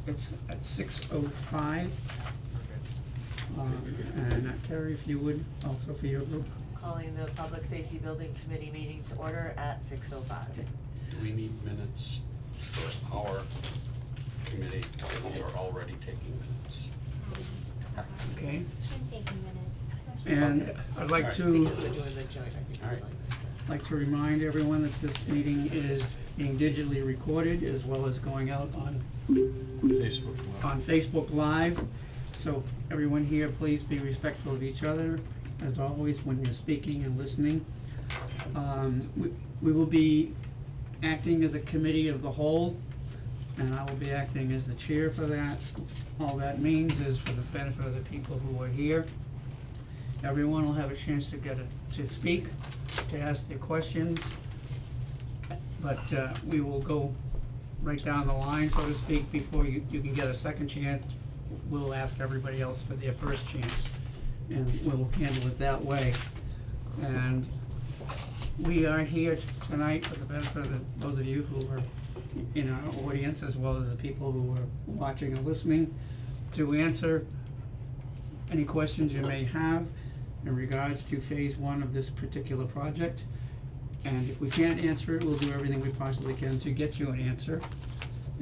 It's at 6:05. And Carrie, if you would, also for your group. Calling the Public Safety Building Committee meeting to order at 6:05. Do we need minutes for our committee, or we are already taking minutes? Okay, I'm taking minutes. and I'd like Alright. to, Because we're doing the joint, I think Alright. it's like to remind everyone that this meeting is being digitally recorded as well as going out on Facebook Live. So everyone here, please be respectful of each other, as always, when you're speaking and listening. We will be acting as a committee of the whole, and I will be acting as the chair for that. All that means is for the benefit of the people who are here. Everyone will have a chance to speak, to ask their questions, but we will go right down the line, so to speak, before you can get a second chance. We'll ask everybody else for their first chance, and we'll handle it that way. And we are here tonight for the benefit of those of you who are in our audience, as well as the people who are watching and listening, to answer any questions you may have in regards to phase one of this particular project. And if we can't answer it, we'll do everything we possibly can to get you an answer.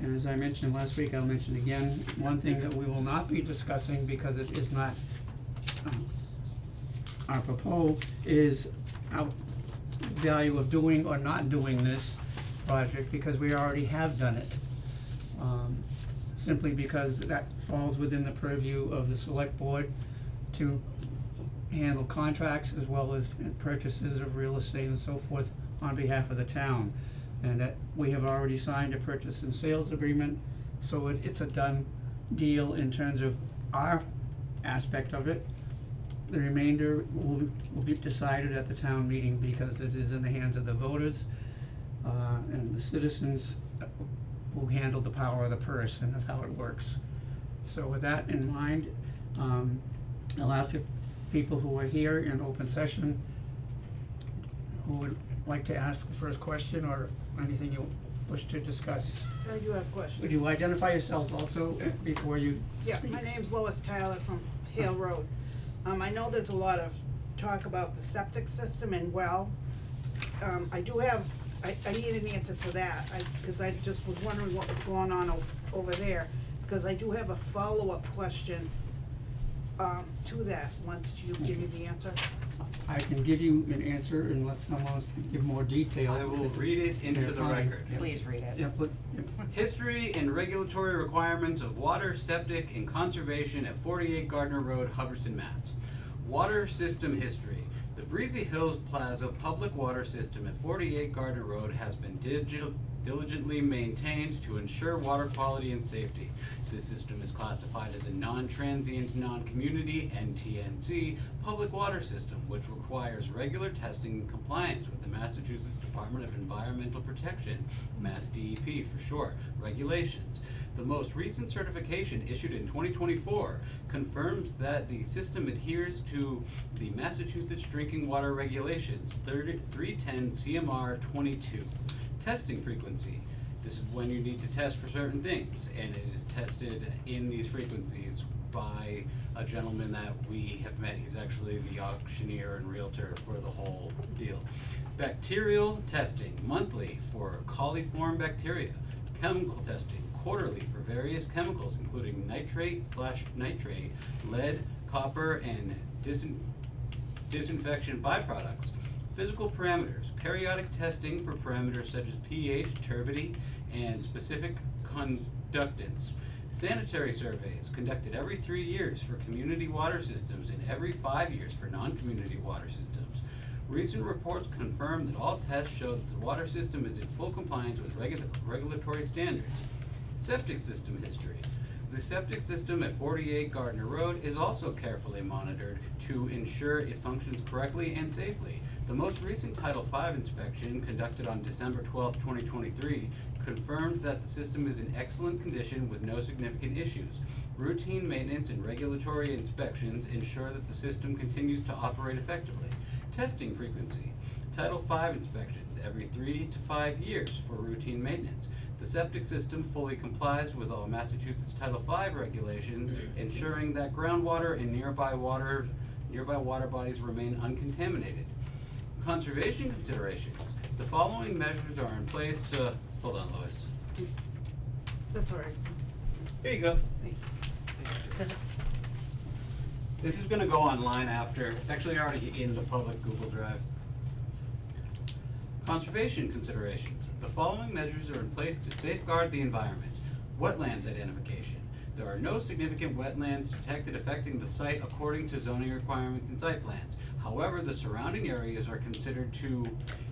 And as I mentioned last week, I'll mention again, one thing that we will not be discussing, because it is not our proposal, is our value of doing or not doing this project, because we already have done it. Simply because that falls within the purview of the select board to handle contracts as well as purchases of real estate and so forth on behalf of the town. And that we have already signed a purchase and sales agreement, so it's a done deal in terms of our aspect of it. The remainder will be decided at the town meeting, because it is in the hands of the voters, and the citizens will handle the power of the purse, and that's how it works. So with that in mind, I'll ask if people who are here in open session who would like to ask the first question or anything you wish to discuss. I do have questions. Would you identify yourselves also before you Yeah, speak? my name's Lois Tyler from Hale Road. I know there's a lot of talk about the septic system and well. I need an answer to that, cause I just was wondering what was going on over there, because I do have a follow-up question, to that, once you give me the answer. I can give you an answer unless someone wants to give more detail. I will read it into They're the fine. record. Yeah. Please read it. Yeah, History and regulatory requirements of water, septic, and conservation at 48 Gardner Road, Hubbardston, Mass. Water system history. The Breezy Hills Plaza public water system at 48 Gardner Road has been diligently maintained to ensure water quality and safety. This system is classified as a non-transient, non-community (NTNC) public water system, which requires regular testing and compliance with the Massachusetts Department of Environmental Protection, Mass DEP for short, regulations. The most recent certification, issued in 2024, confirms that the system adheres to the Massachusetts Drinking Water Regulations 310 CMR 22. Testing frequency. This is when you need to test for certain things, and it is tested in these frequencies by a gentleman that we have met. He's actually the auctioneer and realtor for the whole deal. Bacterial testing, monthly for coliform bacteria. Chemical testing, quarterly for various chemicals, including nitrate/nitrate, lead, copper, and disinfection byproducts. Physical parameters, periodic testing for parameters such as pH, turbidity, and specific conductance. Sanitary surveys conducted every 3 years for community water systems and every 5 years for non-community water systems. Recent reports confirm that all tests show that the water system is in full compliance with regulatory standards. Septic system history. The septic system at 48 Gardner Road is also carefully monitored to ensure it functions correctly and safely. The most recent Title V inspection, conducted on December 12, 2023, confirmed that the system is in excellent condition with no significant issues. Routine maintenance and regulatory inspections ensure that the system continues to operate effectively. Testing frequency. Title V inspections every 3 to 5 years for routine maintenance. The septic system fully complies with all Massachusetts Title V regulations, ensuring that groundwater and nearby water bodies remain uncontaminated. Conservation considerations. The following measures are in place to, hold on, Lois. That's all right, Here you go. thanks. This is gonna go online after, it's actually already in the public Google Drive. Conservation considerations. The following measures are in place to safeguard the environment. Wetlands identification. There are no significant wetlands detected affecting the site according to zoning requirements and site plans. However, the surrounding areas are considered to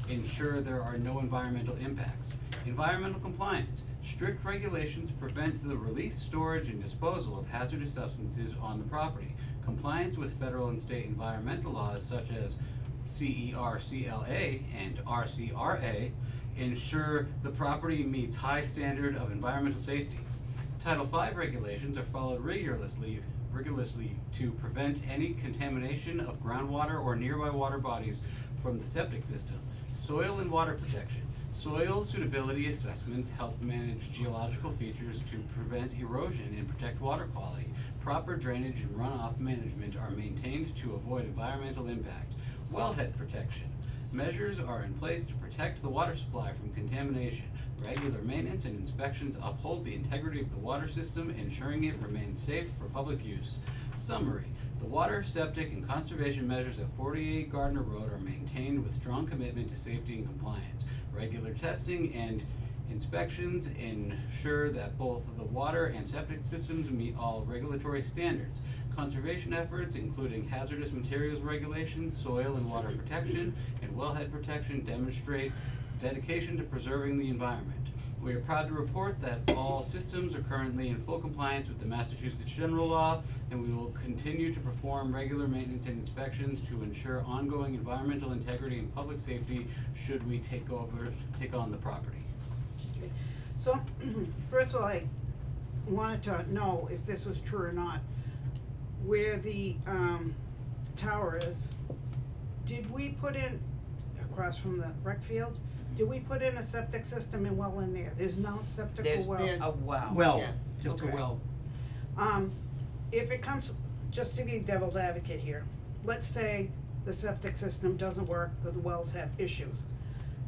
ensure there are no environmental impacts. Environmental compliance. Strict regulations prevent the release, storage, and disposal of hazardous substances on the property. Compliance with federal and state environmental laws such as CERCLA and RCRA ensure the property meets high standard of environmental safety. Title V regulations are followed rigorously to prevent any contamination of groundwater or nearby water bodies from the septic system. Soil and water protection. Soil suitability assessments help manage geological features to prevent erosion and protect water quality. Proper drainage and runoff management are maintained to avoid environmental impact. Wellhead protection. Measures are in place to protect the water supply from contamination. Regular maintenance and inspections uphold the integrity of the water system, ensuring it remains safe for public use. Summary. The water, septic, and conservation measures at 48 Gardner Road are maintained with strong commitment to safety and compliance. Regular testing and inspections ensure that both the water and septic systems meet all regulatory standards. Conservation efforts, including hazardous materials regulations, soil and water protection, and wellhead protection, demonstrate dedication to preserving the environment. We are proud to report that all systems are currently in full compliance with the Massachusetts General Law, and we will continue to perform regular maintenance and inspections to ensure ongoing environmental integrity and public safety should we take on the property. Okay. So, first of all, I wanted to know if this was true or not. Where the tower is, did we put in, across from the rec field, did we put in a septic system and well in there? There's no septic or well? There's a well. Well, Yeah. just a Okay. well. If it comes, just to be devil's advocate here, let's say the septic system doesn't work or the wells have issues.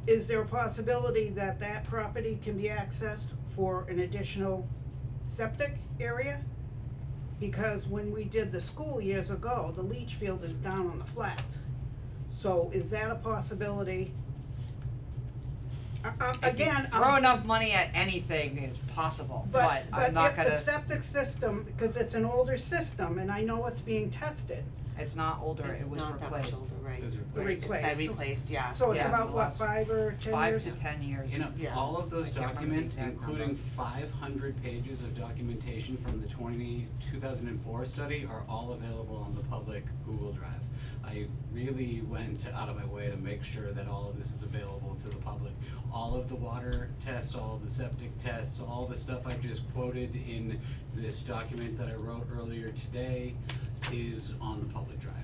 Is there a possibility that that property can be accessed for an additional septic area? Because when we did the school years ago, the leach field is down on the flats. So is that a possibility? If you Again, throw enough money at anything, it's possible, But I'm not if gonna, the septic system, because it's an older system and I know it's being tested, it's not older, It's it was not that much replaced. older, right? It was Replaced. replaced. It's been replaced, yeah. so it's Yeah, about the what, last 5 or 10 5 years? to 10 years. You know, Yes. all of those I can't remember the documents, exact including number. 500 pages of documentation from the 2004 study, are all available on the public Google Drive. I really went out of my way to make sure that all of this is available to the public. All of the water tests, all of the septic tests, all the stuff I just quoted in this document that I wrote earlier today is on the public drive.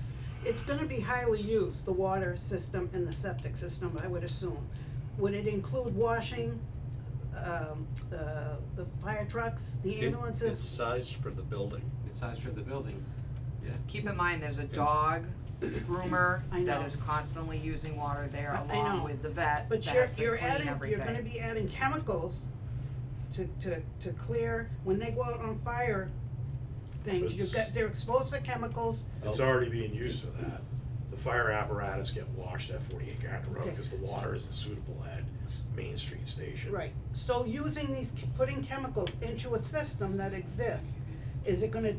It's gonna be highly used, the water system and the septic system, I would assume. Would it include washing, the fire trucks, the It's ambulances? sized for the building. It's sized for the building, yeah. Keep in mind, there's a dog groomer I that know. is constantly using water there I along know. with the vet But that you're, has to you're clean adding, everything. you're gonna be adding chemicals to clear, when they go out on fire things, they're exposed to chemicals. It's already being used for that. The fire apparatus get washed at 48 Gardner Road Okay. because the water isn't suitable at Main Street Station. Right, so using these, putting chemicals into a system that exists, is it gonna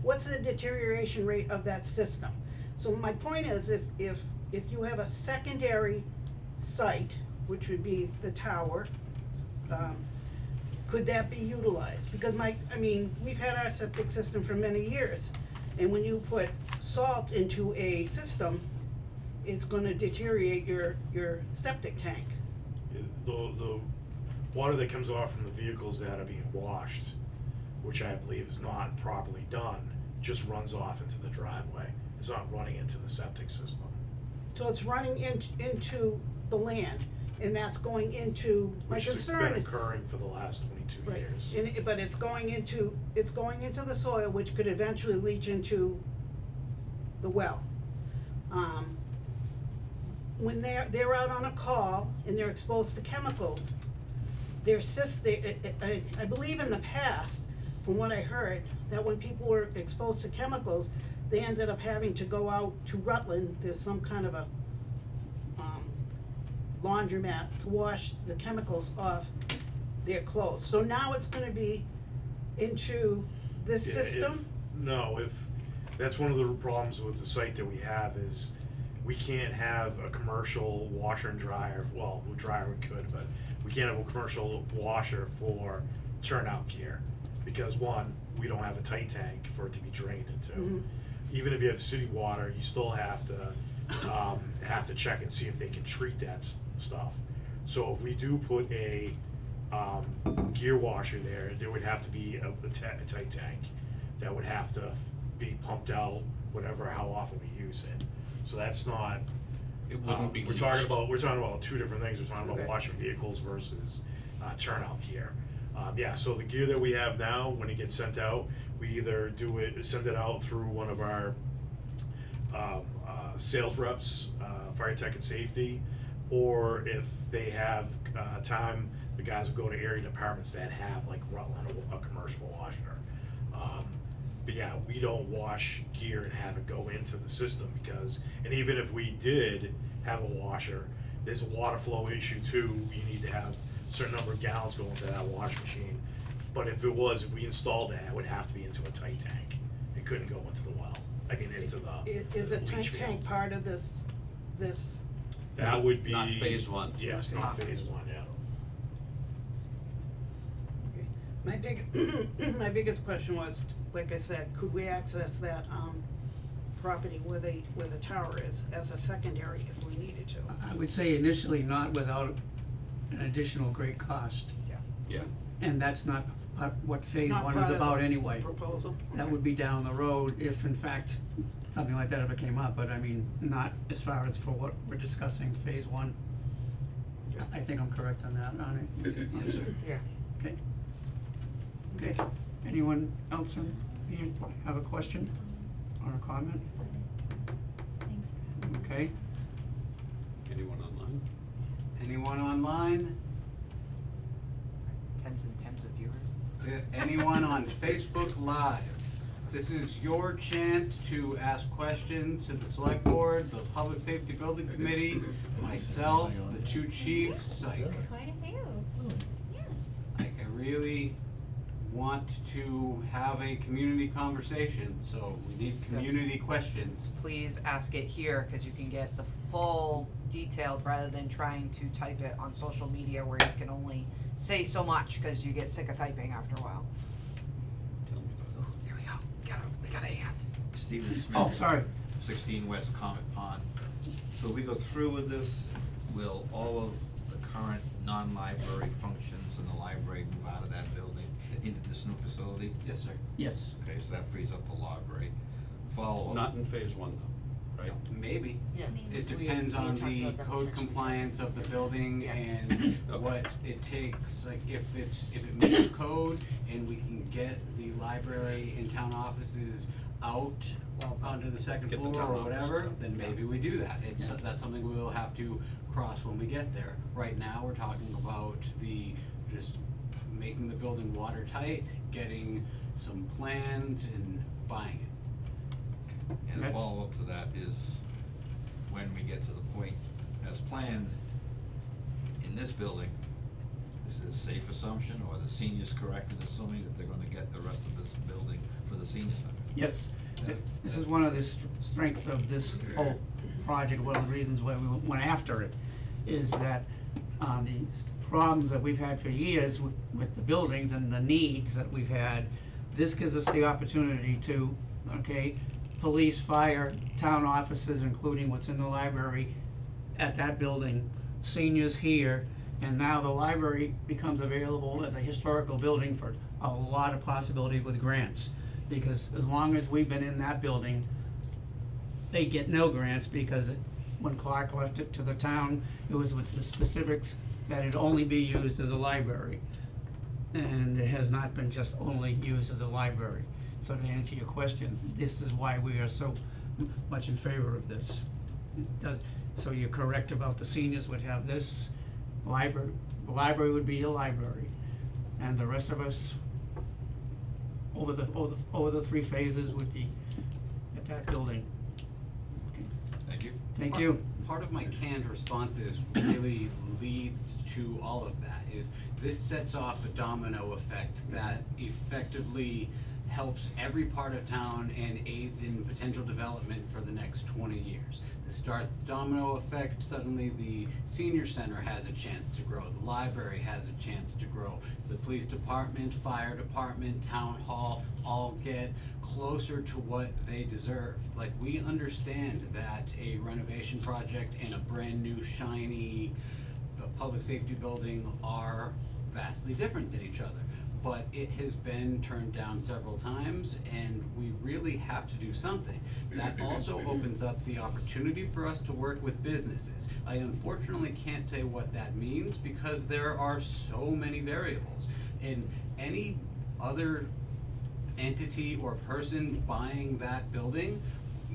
what's the deterioration rate of that system? So my point is, if you have a secondary site, which would be the tower, could that be utilized? Because we've had our septic system for many years, and when you put salt into a system, it's gonna deteriorate your septic tank. The water that comes off from the vehicles that are being washed, which I believe is not properly done, just runs off into the driveway. It's not running into the septic system. So it's running into the land. and that's going into, my Which has concern been is. occurring for the last 22 Right, years. and but it's going into the soil, which could eventually leach into the well. When they're out on a call and they're exposed to chemicals, I believe in the past, from what I heard, that when people were exposed to chemicals, they ended up having to go out to Rutland, there's some kind of a laundromat to wash the chemicals off their clothes. So now it's gonna be into this Yeah, system? if that's one of the problems with the site that we have is we can't have a commercial washer and dryer, well, dryer we could, but we can't have a commercial washer for turnout gear. Because one, we don't have a tight tank for it to be drained into. Mhm. Even if you have city water, you still have to check and see if they can treat that stuff. So if we do put a gear washer there would have to be a tight tank that would have to be pumped out, whatever, how often we use it. So that's not, It wouldn't be we're talking leached. about two different things. We're talking about Okay. washing vehicles versus turnout gear. Yeah, so the gear that we have now, when it gets sent out, we either send it out through one of our sales reps, fire tech and safety, or if they have time, the guys will go to area departments that have like Rutland, a commercial washer. But yeah, we don't wash gear and have it go into the system and even if we did have a washer, there's a water flow issue too. You need to have a certain number of gallons go into that wash machine. But if we installed that, it would have to be into a tight tank. It couldn't go into the well. I mean, into the Is a leach tight field. tank part of this? That would be. Not phase one. Yes, not phase one, yeah. My biggest question was, like I said, could we access that, property where the tower is as a secondary if we needed to? I would say initially not without an additional great cost, Yeah, and that's not what phase Not one part is of the about anyway. Proposal? That Okay. would be down the road if in fact something like that ever came up, but I mean, not as far as for what we're discussing, phase one. I think I'm correct on that, aren't I? Yes, sir. Yeah. Okay. Okay, anyone else here have a question or a comment? Thanks for having me. Okay, anyone online? Anyone online? Tens and tens of viewers. Anyone on Facebook Live? This is your chance to ask questions to the select board, the Public Safety Building Committee, myself, the two chiefs. Quite a few. Yeah. I really want to have a community conversation, so we need community questions. Please ask it here, cause you can get the full detailed rather than trying to type it on social media where you can only say so much, cause you get sick of typing after a while. Tell me about Here we go, we got a hand. Stephen Smith. oh, sorry, 16 West Comet Pond. So we go through with this, will all of the current non-library functions in the library move out of that building into this new facility? Yes, sir. yes. Okay, so that frees up the librry. it. Follow-up. Not in phase one though, right? Maybe. Yeah. It We- depends we on talked the about that code potentially. compliance of the building Yeah. and Okay. what it takes, like if it meets code and we can get the library and town offices out onto the second Get the floor town or offices whatever, out, then yeah. maybe we do that. Yeah. That's something we'll have to cross when we get there. Right now, we're talking about just making the building watertight, getting some plans and buying it. And a That's- follow-up to that is, when we get to the point as planned in this building, is it a safe assumption, or the seniors correct in assuming that they're gonna get the rest of this building for the senior center? Yes, this is one of the strengths of this whole project, one of the reasons why we went after it, is that, the problems that we've had for years with the buildings and the needs that we've had, this gives us the opportunity to, okay, police, fire, town offices, including what's in the library at that building, seniors here, and now the library becomes available as a historical building for a lot of possibility with grants. Because as long as we've been in that building, they get no grants because when Clark left it to the town, it was with the specifics that it only be used as a library. And it has not been just only used as a library. So to answer your question, this is why we are so much in favor of this. It does, so you're correct about the seniors would have this library, the library would be your library. And the rest of us, over the 3 phases would be at that building. Thank you. Thank you. Part of my canned responses really leads to all of that, is this sets off a domino effect that effectively helps every part of town and aids in potential development for the next 20 years. This starts the domino effect, suddenly the senior center has a chance to grow, the library has a chance to grow, the police department, fire department, town hall, all get closer to what they deserve. Like, we understand that a renovation project and a brand new shiny public safety building are vastly different than each other. But it has been turned down several times, and we really have to do something. That also opens up the opportunity for us to work with businesses. I unfortunately can't say what that means because there are so many variables. And any other entity or person buying that building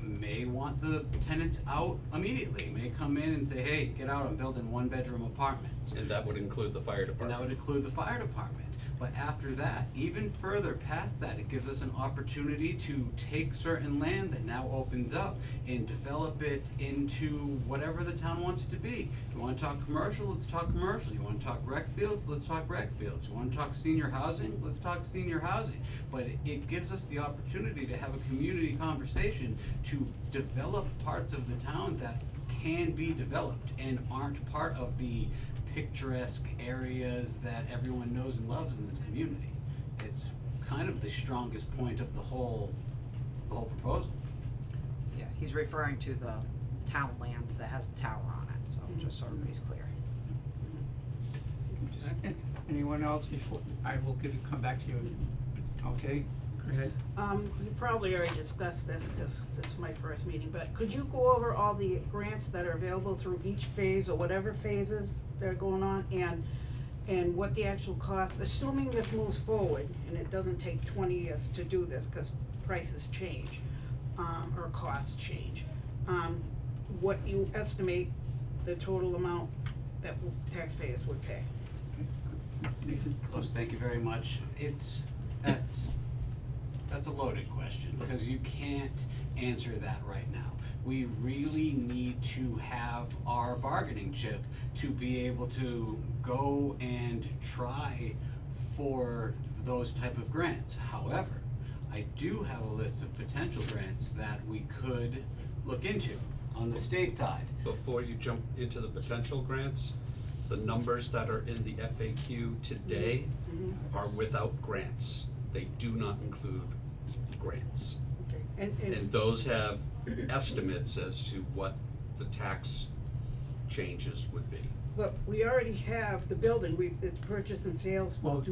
may want the tenants out immediately, may come in and say, hey, get out, I'm building 1-bedroom apartments. And that would include the fire And department. that would include the fire department. But after that, even further past that, it gives us an opportunity to take certain land that now opens up and develop it into whatever the town wants it to be. You wanna talk commercial, let's talk commercial. You wanna talk rec fields, let's talk rec fields. You wanna talk senior housing, let's talk senior housing. But it gives us the opportunity to have a community conversation to develop parts of the town that can be developed and aren't part of the picturesque areas that everyone knows and loves in this community. It's kind of the strongest point of the whole proposal. Yeah, he's referring to the town land that has a tower on it, so just so everybody's clear. Anyone else before, I will come back to you. Okay, go ahead. You probably already discussed this, cause this is my first meeting, but could you go over all the grants that are available through each phase or whatever phases that are going on, and what the actual cost, assuming this moves forward, and it doesn't take 20 years to do this, cause prices change, or costs change, what you estimate the total amount that taxpayers would pay? Nathan? Los, thank you very much. That's a loaded question, because you can't answer that right now. We really need to have our bargaining chip to be able to go and try for those type of grants. However, I do have a list of potential grants that we could look into on the state side. Before you jump into the potential grants, the numbers that are in the FAQ today are without grants. They do not include grants. Okay, And those have estimates as to what the tax changes would be. but we already have the building, it's purchase and sales. Well,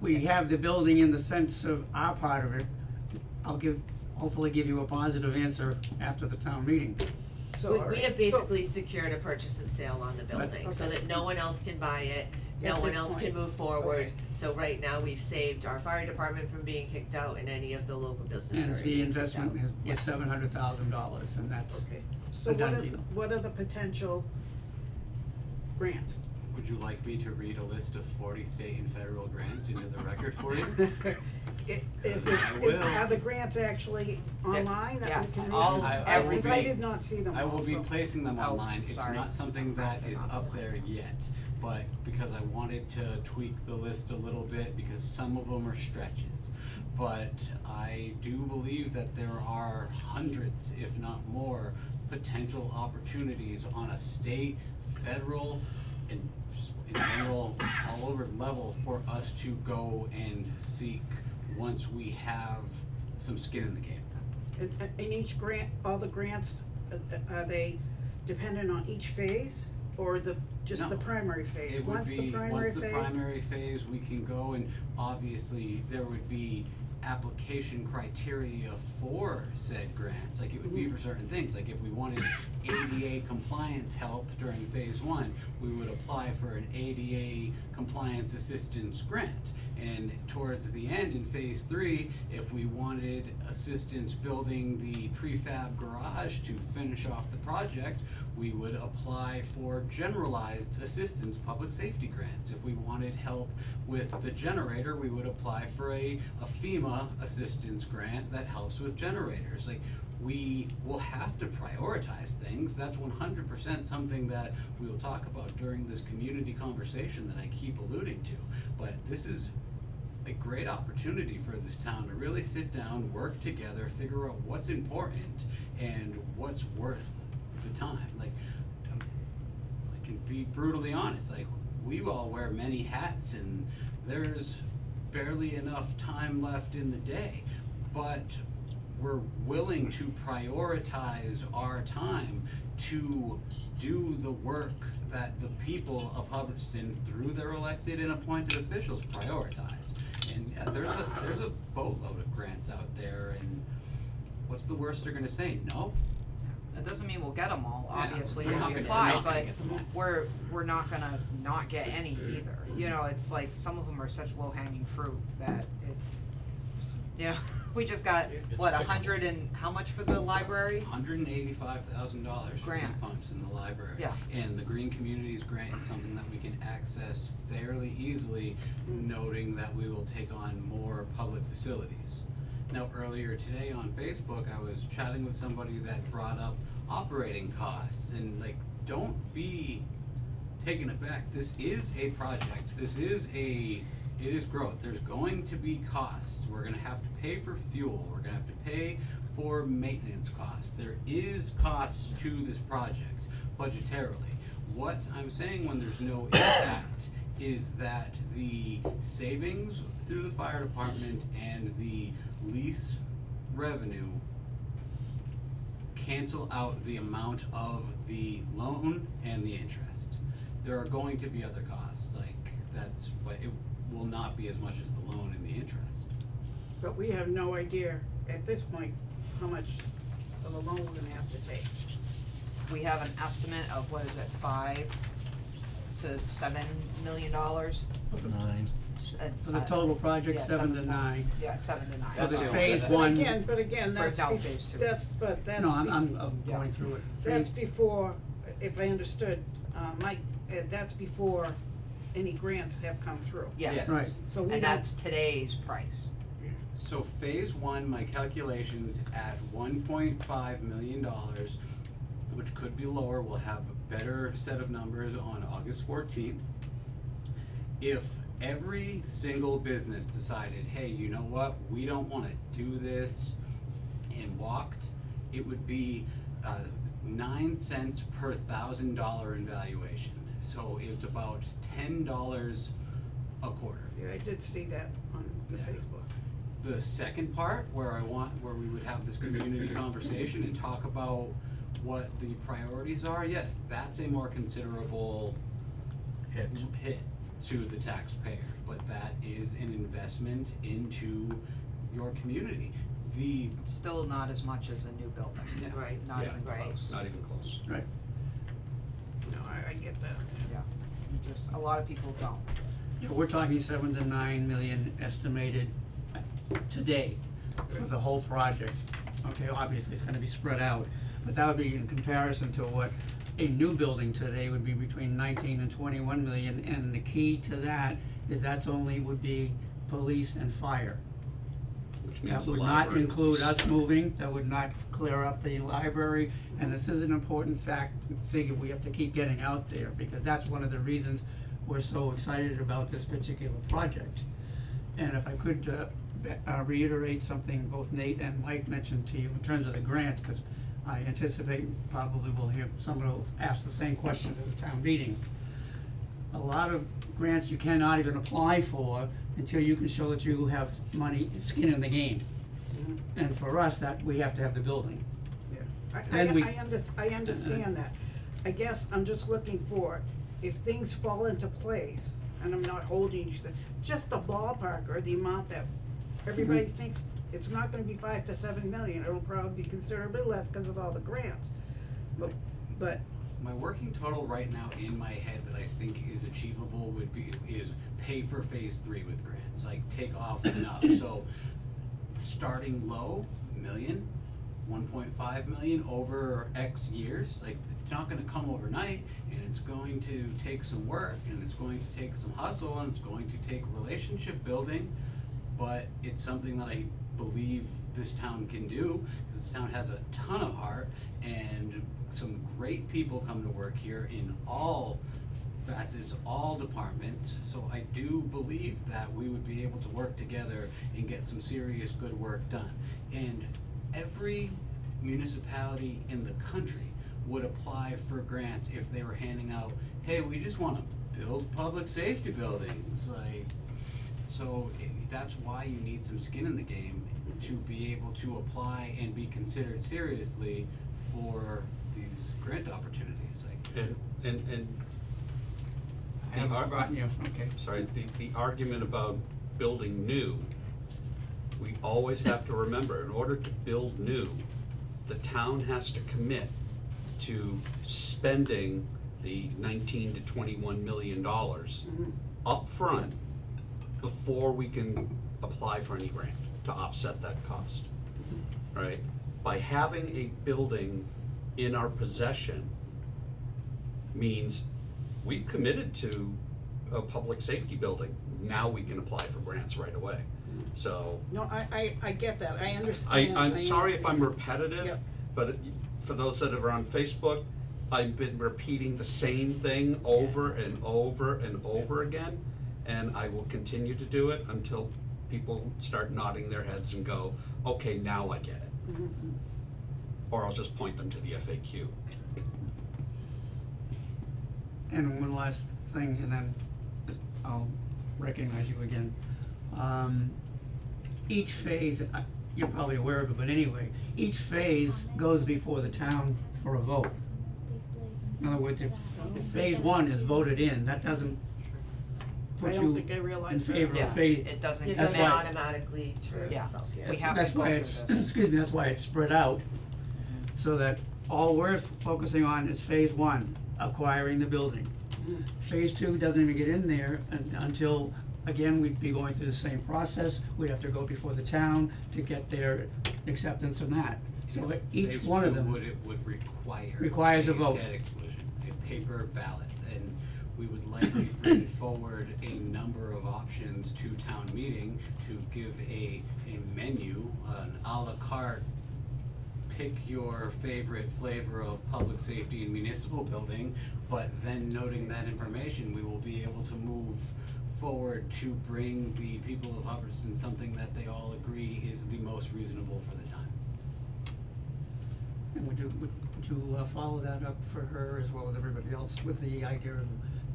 we have the building in the sense of our part of it. I'll hopefully give you a positive answer after the town meeting. So, We all have right. basically secured a purchase and sale on the building, so okay. that no one else can buy it, no At one this else point. can move forward. Okay. So right now, we've saved our fire department from being kicked out and any of the local businesses And are the being kicked investment out. was Yes. $700,000, and that's Okay, so a done deal. what are the potential grants? Would you like me to read a list of 40 state and federal grants into the record for you? Are the grants actually online that we Yes, can read? all- I will Because I be- did not see them I will be also. placing them Oh, online. It's sorry. not something that is up there yet, but because I wanted to tweak the list a little bit, because some of them are stretches. But I do believe that there are hundreds, if not more, potential opportunities on a state, federal, and just in general, all over level for us to go and seek once we have some skin in the game. And each grant, all the grants, are they dependent on each phase, or just the No. primary phase? It would Once the be, primary once the phase? primary phase, we can go and obviously there would be application criteria for said grants, like it would be for certain things, like if we wanted ADA compliance help during phase one, we would apply for an ADA compliance assistance grant. And towards the end in phase three, if we wanted assistance building the prefab garage to finish off the project, we would apply for generalized assistance public safety grants. If we wanted help with the generator, we would apply for a FEMA assistance grant that helps with generators. Like, we will have to prioritize things. That's 100% something that we will talk about during this community conversation that I keep alluding to. But this is a great opportunity for this town to really sit down, work together, figure out what's important and what's worth the time. Like, I can be brutally honest, like, we all wear many hats and there's barely enough time left in the day, but we're willing to prioritize our time to do the work that the people of Hubbardston, through their elected and appointed officials, prioritize. And yeah, there's a boatload of grants out there, and what's the worst they're gonna say? No? That doesn't mean we'll get them all, Yeah, obviously, we're if not we gonna- apply, we're not gonna but get them all. we're not gonna not get any either. You know, it's like, some of them are such low-hanging fruit that it's, you know, we just got, It's what, pickable. 100 and, how much for the library? $185,000 for Grant. heat pumps in the library. Yeah. And the Green Communities Grant is something that we can access fairly easily, noting that we will take on more public facilities. Now, earlier today on Facebook, I was chatting with somebody that brought up operating costs, and like, don't be taken aback. This is a project. It is growth. There's going to be costs. We're gonna have to pay for fuel. We're gonna have to pay for maintenance costs. There is costs to this project budgetarily. What I'm saying when there's no impact is that the savings through the fire department and the lease revenue cancel out the amount of the loan and the interest. There are going to be other costs, like that's, but it will not be as much as the loan and the interest. But we have no idea at this point how much of a loan we're gonna have to take. We have an estimate of, what is it, $5 to $7 million? 9. For the total project, Yeah, 7 to 9. Yeah, 7 to 9. For the So- phase one, But again, For that's down phase two. that's no, I'm Yeah. going through it. that's before, if I understood, Mike, that's before any grants have come through. Yes. Right. So we And don't, that's today's price. So phase one, my calculations at $1.5 million, which could be lower, we'll have a better set of numbers on August 14th. If every single business decided, hey, you know what, we don't wanna do this, and walked, it would be 9 cents per $1,000 in valuation. So it's about $10 a quarter. yeah, I did see that on the Yeah. Facebook. The second part, where we would have this community conversation and talk about what the priorities are, yes, that's a more considerable hit to the taxpayer, but that is an investment into your community. Still not as much as a new building. Yeah. Right. Not Yeah, even close. Not even close. Right. No, I get that. Yeah, just, a lot of people don't. Yeah, we're talking 7 to 9 million estimated today for the whole project. Okay, obviously, it's gonna be spread out, but that would be in comparison to what a new building today would be between 19 and 21 million, and the key to that is that's only would be police and fire. Which That means the would not library include was- us moving, that would not clear up the library, and this is an important figure we have to keep getting out there, because that's one of the reasons we're so excited about this particular project. And if I could reiterate something both Nate and Mike mentioned to you in terms of the grants, cause I anticipate probably we'll hear someone will ask the same questions at the town meeting. A lot of grants you cannot even apply for until you can show that you have money, skin in the game. Mhm. And for us, that, we have to have the building. I Then we- understand that. I guess I'm just looking for, if things fall into place, and I'm not holding you to that, just a ballpark or the amount that everybody thinks it's not gonna be 5 to 7 million, it'll probably be considerably less because of all the grants. But My working total right now in my head that I think is achievable is pay for phase 3 with grants, like take off enough, so starting low, million, 1.5 million over X years, like it's not gonna come overnight, and it's going to take some work, and it's going to take some hustle, and it's going to take relationship building, but it's something that I believe this town can do, because this town has a ton of heart, and some great people come to work here in all facets, all departments, so I do believe that we would be able to work together and get some serious good work done. And every municipality in the country would apply for grants if they were handing out, hey, we just wanna build public safety buildings, like, so that's why you need some skin in the game to be able to apply and be considered seriously for these grant opportunities, like. And I haven't the forgotten you, okay. sorry, the argument about building new, we always have to remember, in order to build new, the town has to commit to spending the 19 to 21 million dollars upfront before we can apply for any grant to offset that cost, right? By having a building in our possession means we've committed to a public safety building. Now we can apply for grants right away. So no, I get that, I understand. I'm sorry if I'm repetitive, Yep. but for those that are on Facebook, I've been repeating the same thing over and over and over again, and I will continue to do it until people start nodding their heads and go, okay, now I get it. Or I'll just point them to the FAQ. And one last thing, and then I'll recognize you again. Each phase, you're probably aware of it, but anyway, each phase goes before the town for a vote. In other words, if phase 1 is voted in, that doesn't I put don't you think I in realized that. favor Yeah, of phase. it doesn't It That's doesn't why- automatically turn Yeah. itself, yeah. We have That's to go why through it's, this. excuse me, that's why it's spread out, so that all we're focusing on is phase 1, acquiring the building. Phase 2 doesn't even get in there until, again, we'd be going through the same process, we'd have to go before the town to get their acceptance of that. So each Phase one of 2 them, would require. Requires a vote. Debt exclusion, a paper ballot, and we would likely bring forward a number of options to town meeting to give a menu, an à la carte, pick your favorite flavor of public safety and municipal building, but then noting that information, we will be able to move forward to bring the people of Hubbardston something that they all agree is the most reasonable for the time. and would you follow that up for her as well as everybody else with the idea of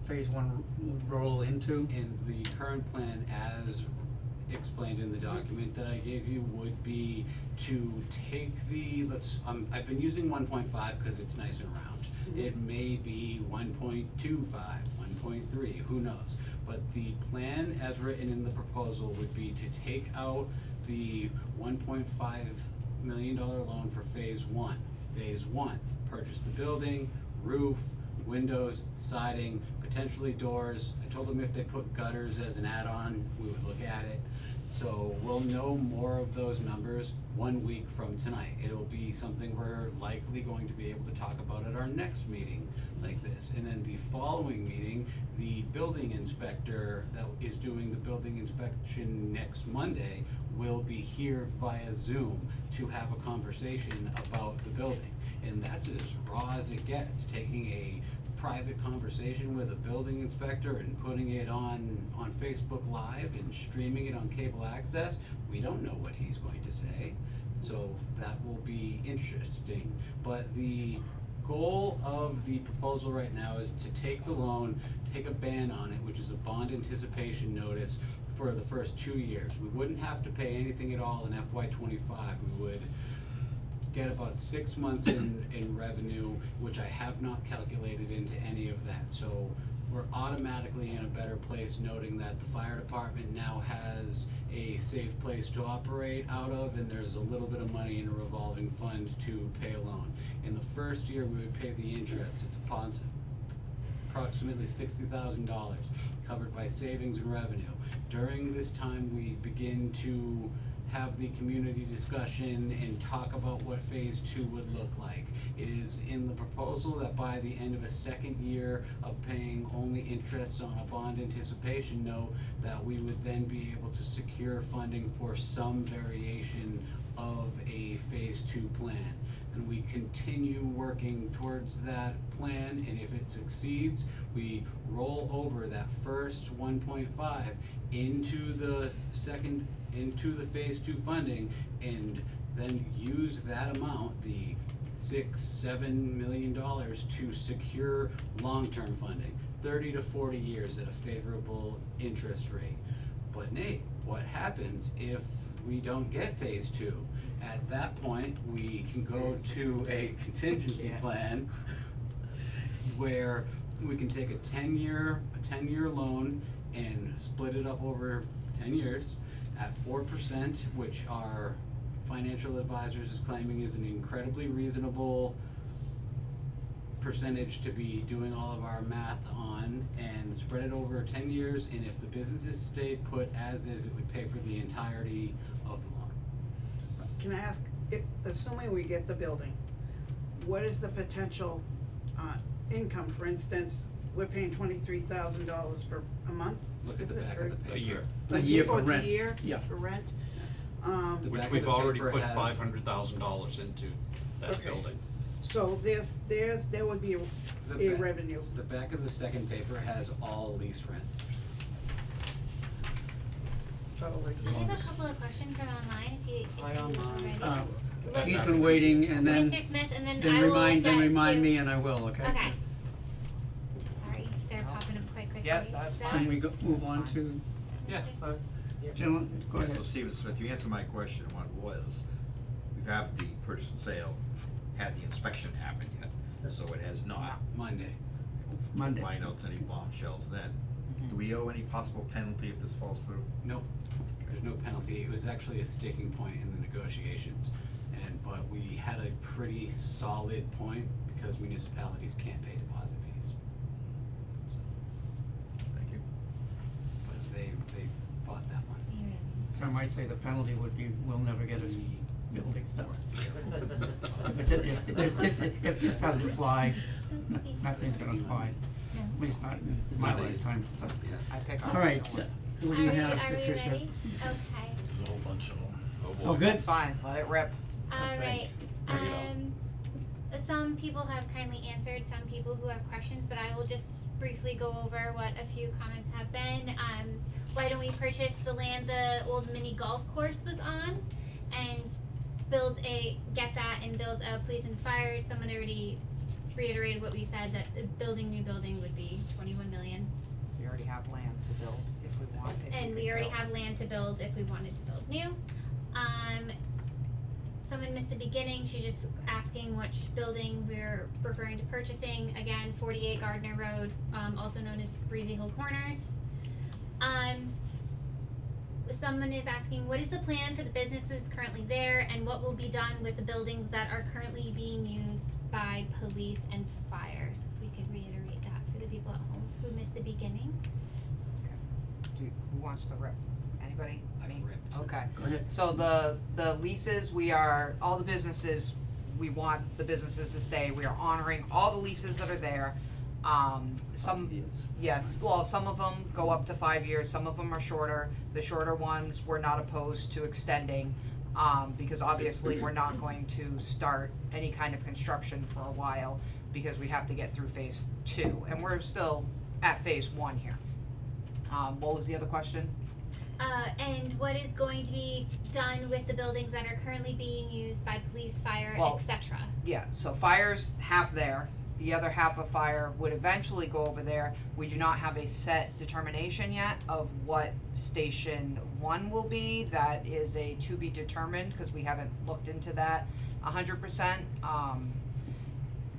phase 1 would roll into? And the current plan, as explained in the document that I gave you, would be to take the, I've been using 1.5 because it's nice and round. It may be 1.25, 1.3, who knows? But the plan as written in the proposal would be to take out the $1.5 million loan for phase 1. Phase 1, purchase the building, roof, windows, siding, potentially doors. I told them if they put gutters as an add-on, we would look at it. So we'll know more of those numbers 1 week from tonight. It'll be something we're likely going to be able to talk about at our next meeting like this. And then the following meeting, the building inspector that is doing the building inspection next Monday will be here via Zoom to have a conversation about the building. And that's as raw as it gets, taking a private conversation with a building inspector and putting it on Facebook Live and streaming it on cable access. We don't know what he's going to say, so that will be interesting. But the goal of the proposal right now is to take the loan, take a ban on it, which is a bond anticipation notice for the first 2 years. We wouldn't have to pay anything at all in FY25. We would get about 6 months in revenue, which I have not calculated into any of that. So we're automatically in a better place, noting that the fire department now has a safe place to operate out of, and there's a little bit of money in a revolving fund to pay a loan. In the first year, we would pay the interest, it's upon approximately $60,000, covered by savings and revenue. During this time, we begin to have the community discussion and talk about what phase 2 would look like. It is in the proposal that by the end of a second year of paying only interest on a bond anticipation note, that we would then be able to secure funding for some variation of a phase 2 plan. And we continue working towards that plan, and if it succeeds, we roll over that first 1.5 into the phase 2 funding, and then use that amount, the $6-7 million, to secure long-term funding, 30 to 40 years at a favorable interest rate. But Nate, what happens if we don't get phase 2? At that point, we can go to a contingency plan where we can take a 10-year loan and split it up over 10 years at 4%, which our financial advisors is claiming is an incredibly reasonable percentage to be doing all of our math on, and spread it over 10 years, and if the businesses stayed put as is, it would pay for the entirety of the loan. Can I ask, assuming we get the building, what is the potential, income? For instance, we're paying $23,000 for a month? Look at Is the it, back or- of the paper. A year. A year for Oh, it's rent. a year? Yeah. For rent? The Which back of we've the already paper put has- $500,000 into that Okay. building. So there would be The a back- revenue. The back of the second paper has all lease rent. Probably. I have a couple of questions from online, if you Hi, are online. ready. Let's- He's been waiting, and then, Mr. Smith, and then then I will remind, get to. me, and I will, okay? Okay. Sorry, they're popping up quite quickly. Yeah, that's So- Can we move on to, Yeah, Mr. Smith? gentlemen, go Yeah, ahead. so Stephen Smith, you answered my question, what was, we've had the purchase and sale, had the inspection happen yet, so it has not. Monday. Monday. Find out any bombshells then. Do we owe any possible penalty if this falls through? Nope, there's no penalty. It was actually a sticking point in the negotiations. But we had a pretty solid point because municipalities can't pay deposit fees. So, Thank you. but they fought that one. If I might say, the penalty would be, we'll never get a building started. If this doesn't fly, nothing's gonna fly, at least not in my lifetime, so. I pick up. All right, who do you have, Are we Patricia? ready? Okay. There's a whole bunch of them. Oh, good. It's fine, let it rip. Alright, Bring it some people have kindly answered, some people who have questions, but I will just briefly go over what a few comments have been. Why don't we purchase the land the old mini golf course was on and get that and build a police and fire? Someone already reiterated what we said, that the new building would be 21 million. We already have land to build if we want, if And could we already build. have land to build if we wanted to build new. Someone missed the beginning, she's just asking which building we're referring to purchasing. Again, 48 Gardner Road, also known as Breezy Hill Corners. Someone is asking, what is the plan for the businesses currently there, and what will be done with the buildings that are currently being used by police and fire? So if we could reiterate that for the people at home who missed the beginning. Who wants to rip? Anybody? I've Me? ripped. Okay. Go ahead. So the leases, all the businesses, we want the businesses to stay, we are honoring all the leases that are there. Yes, well, some of them go up to 5 years, some of them are shorter. The shorter ones, we're not opposed to extending, because obviously we're not going to start any kind of construction for a while, because we have to get through phase 2, and we're still at phase 1 here. What was the other question? And what is going to be done with the buildings that are currently being used by police, fire, Well- etc.? Yeah, so fire's half there, the other half of fire would eventually go over there. We do not have a set determination yet of what station 1 will be. That is a to be determined, cause we haven't looked into that 100%.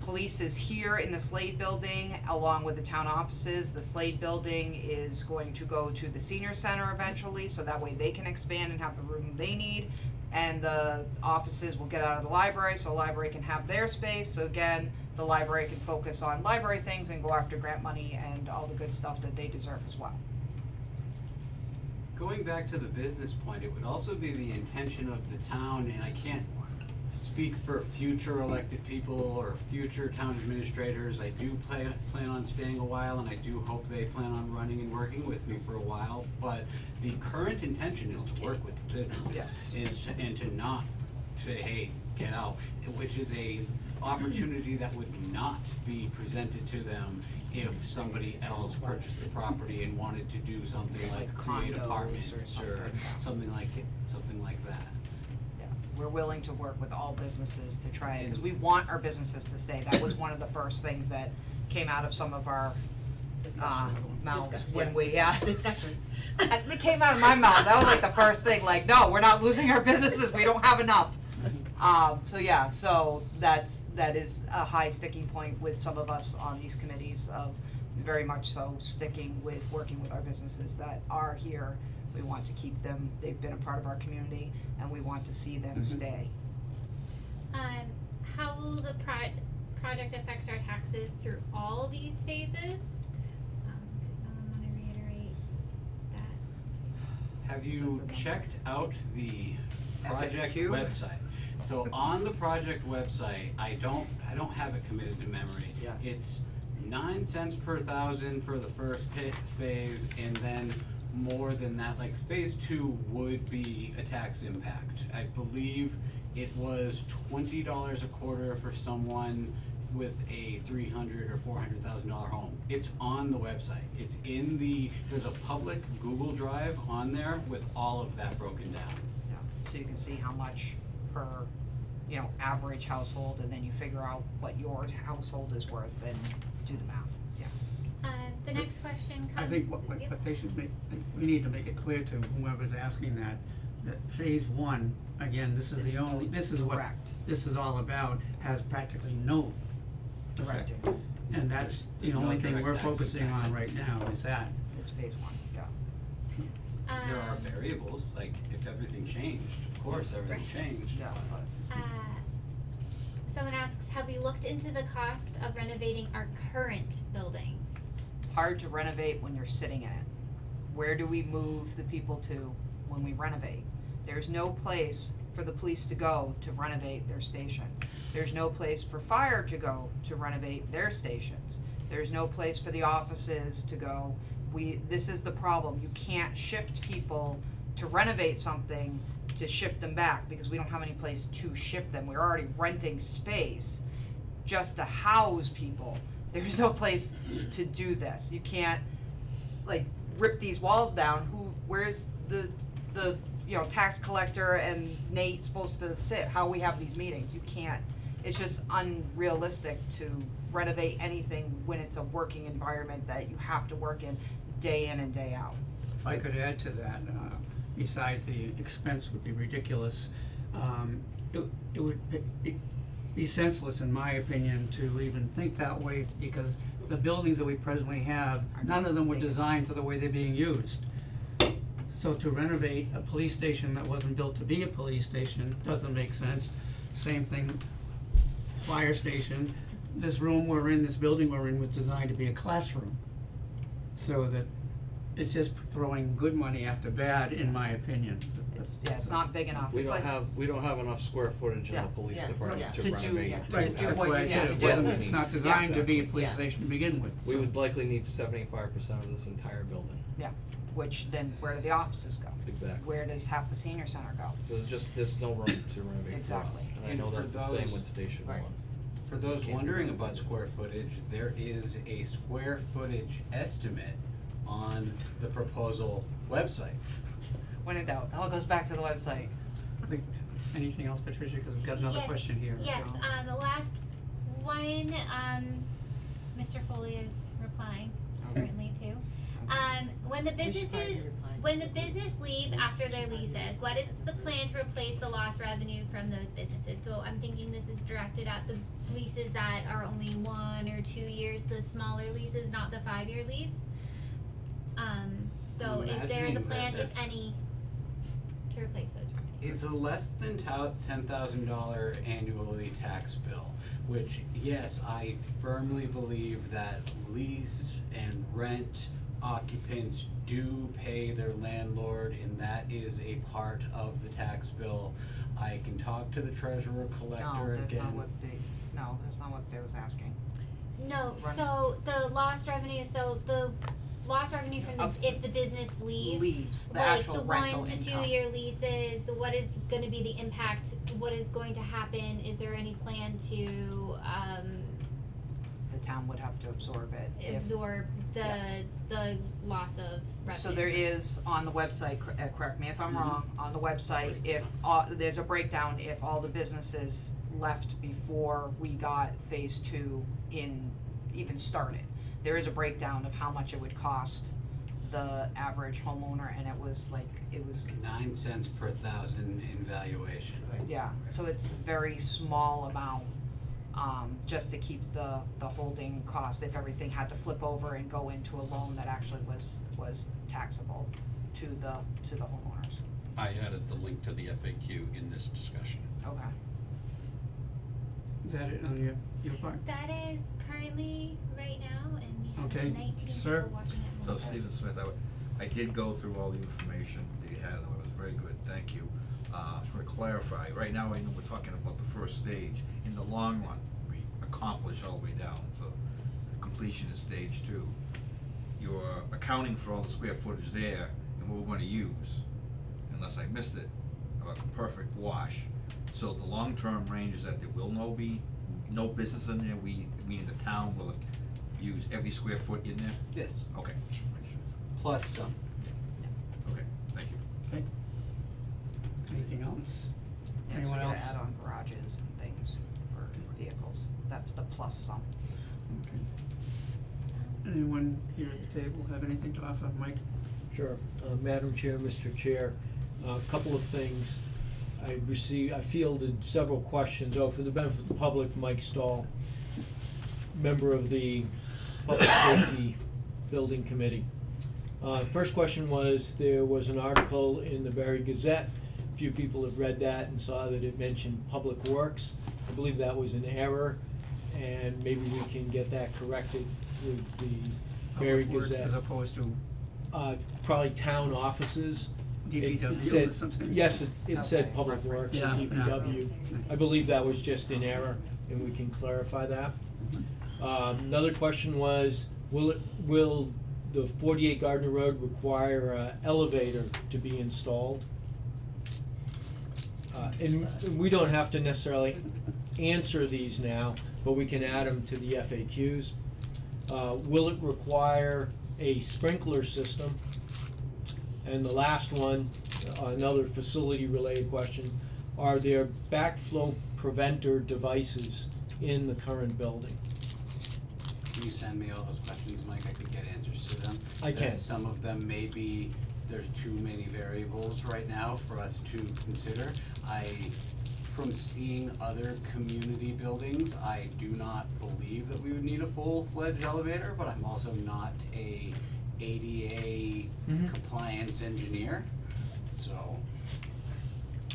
police is here in the Slade Building along with the town offices. The Slade Building is going to go to the senior center eventually, so that way they can expand and have the room they need. And the offices will get out of the library, so the library can have their space, so again, the library can focus on library things and go after grant money and all the good stuff that they deserve as well. Going back to the business point, it would also be the intention of the town, and I can't speak for future elected people or future town administrators. I do plan on staying a while, and I do hope they plan on running and working with me for a while, but the current intention is to work with businesses, Yes. and to not say, hey, get out, which is a opportunity that would not be presented to them if somebody else purchased the property and wanted to do something like create Condos or apartments or something, yeah. something like that. Yeah, we're willing to work with all businesses to try, because we want our businesses to stay. That was one of the first things that came out of some of our mouths when we, Discussions. it came out of my mouth, that was like the first thing, like, no, we're not losing our businesses, we don't have enough. So that is a high sticking point with some of us on these committees of very much so sticking with working with our businesses that are here. We want to keep them, they've been a part of our community, and we want to see them stay. How will the project affect our taxes through all these phases? Does someone wanna reiterate that? Have you checked out the project FAQ? website? So on the project website, I don't have it committed to memory. Yeah. It's 9 cents per thousand for the first phase, and then more than that, like phase 2 would be a tax impact. I believe it was $20 a quarter for someone with a $300,000 or $400,000 home. It's on the website. It's in there's a public Google Drive on there with all of that broken down. Yeah, so you can see how much per, average household, and then you figure out what your household is worth and do the math, yeah. The next question comes. I think what they should make, we need to make it clear to whoever's asking that phase 1, again, this is this is what Correct. this is all about, has practically no effect. And that's the There's no only thing direct we're tax focusing impact. on right now, is that. It's phase 1, yeah. There are variables, like if everything changed, of course, everything changed. Yeah, but Someone asks, have we looked into the cost of renovating our current buildings? it's hard to renovate when you're sitting in it. Where do we move the people to when we renovate? There's no place for the police to go to renovate their station. There's no place for fire to go to renovate their stations. There's no place for the offices to go. This is the problem. You can't shift people to renovate something to shift them back, because we don't have any place to shift them. We're already renting space just to house people. There's no place to do this. You can't rip these walls down. Where's the tax collector and Nate supposed to sit? How we have these meetings? You can't. It's just unrealistic to renovate anything when it's a working environment that you have to work in and day out. If I could add to that, besides the expense would be ridiculous, it would be senseless, in my opinion, to even think that way, because the buildings that we presently have, none of them were designed for the way they're being used. So to renovate a police station that wasn't built to be a police station doesn't make sense. Same thing, fire station. This room we're in, this building we're in, was designed to be a classroom. So that it's just throwing good money after bad, in my opinion. It's not big enough. We It's don't like- have enough square footage in Yeah. the police Yes. department Yeah. to To do- renovate. yeah. to Right, do that's what why I you said need it to do. wasn't, it's not designed to be a Exactly. police Yeah. station to begin with, We so. would likely need 75% of this entire building. Yeah, which then where do the offices go? Exactly. Where does half the senior center go? There's no room to renovate for us, Exactly. and I And know for that's the same those- with Station Right. 1. For those wondering about square footage, there is a square footage estimate on the proposal website. When in doubt, it goes back to the website. Anything else, Patricia, because we've got another Yes, question here. Yes, so. the last one, Mr. Foley is replying Okay. currently too. When the We should probably businesses, reply when the business leave after their leases, what is the plan to replace the lost revenue from those businesses? So I'm thinking this is directed at the leases that are only 1 or 2 years, the smaller leases, not the 5-year lease. So if there is a Imagining plan, that- if any, to replace those revenues. It's a less than $10,000 annually tax bill, which, yes, I firmly believe that lease and rent occupants do pay their landlord, and that is a part of the tax bill. I can talk to the treasurer collector again. No, that's not what they was asking. No, Run- so the lost revenue, from the, Of- if the business Leaves, the like actual the rental 1 to income. 2 year leases, what is gonna be the impact, what is going to happen, is there any plan to, The town would have to absorb it if. absorb Yes. the loss of revenue? So there is on the website, correct me if I'm Mm-hmm. wrong, on the website, if, there's a breakdown if all the businesses left before we got phase 2 even started. There is a breakdown of how much it would cost the average homeowner, and it was 9 cents per thousand in valuation. yeah, so it's a very small amount, just to keep the holding cost, if everything had to flip over and go into a loan that actually was taxable to the homeowners. I added the link to the FAQ in this discussion. Okay. Is that it on your part? That is currently right now, and we have Okay, 19 sir. people watching at So home. Stephen Smith, I did go through all the information that you had, and it was very good, thank you. Just wanna clarify, right now, I know we're talking about the first stage. In the long run, we accomplish all the way down, so completion is stage 2. You're accounting for all the square footage there and what we're gonna use, unless I missed it, a perfect wash. So the long-term range is that there will be no business in there, meaning the town will use every square foot in there? Yes, Okay, just wanna make sure. plus some. Okay, thank you. Okay. Anything else? Yeah, so Anyone we else? gotta add on garages and things for vehicles, that's the plus sum. Okay. Anyone here at the table have anything to offer? Mike? Sure. Madam Chair, Mr. Chair, a couple of things. I fielded several questions. For the benefit of the public, Mike Stahl, member of the Public Safety Building Committee. First question was, there was an article in the Barry Gazette. A few people have read that and saw that it mentioned Public Works. I believe that was an error, and maybe we can get that corrected with the Barry Public Works Gazette. as opposed to Probably town offices. It DPW or said- something? Yes, it said Okay. Public Works Yeah, and yeah. DPW. I believe that was just an error, and we can clarify that. Another question was, will the 48 Gardner Road require a elevator to be installed? And we don't have to necessarily answer these now, but we can add them to the FAQs. Will it require a sprinkler system? And the last one, another facility-related question, are there backflow preventer devices in the current building? Can you send me all those questions, Mike? I could get answers to them. I can. Some of them may be, there's too many variables right now for us to consider. From seeing other community buildings, I do not believe that we would need a full-fledged elevator, but I'm also not a ADA Mhm. compliance engineer, so.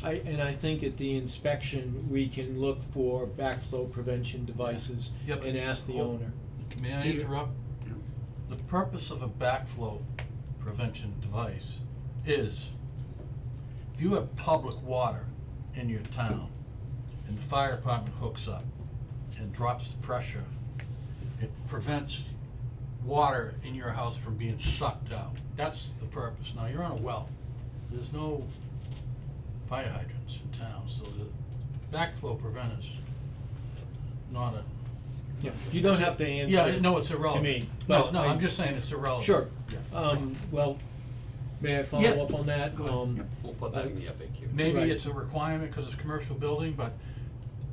I think at the inspection, we can look for backflow prevention devices Yeah, but and ask the hold- owner. May I Peter? interrupt? Yeah. The purpose of a backflow prevention device is if you have public water in your town and the fire department hooks up and drops the pressure, it prevents water in your house from being sucked out. That's the purpose. Now, you're on a well. There's no fire hydrants in town, so the backflow preventers not a. Yeah, you don't have to answer Yeah, no, it's to irrelevant. me. No, but no, I- I'm just saying it's irrelevant. Sure. Yeah. Well, may I follow Yeah. up on that? We'll put that in the FAQ. Maybe Right. it's a requirement because it's a commercial building, but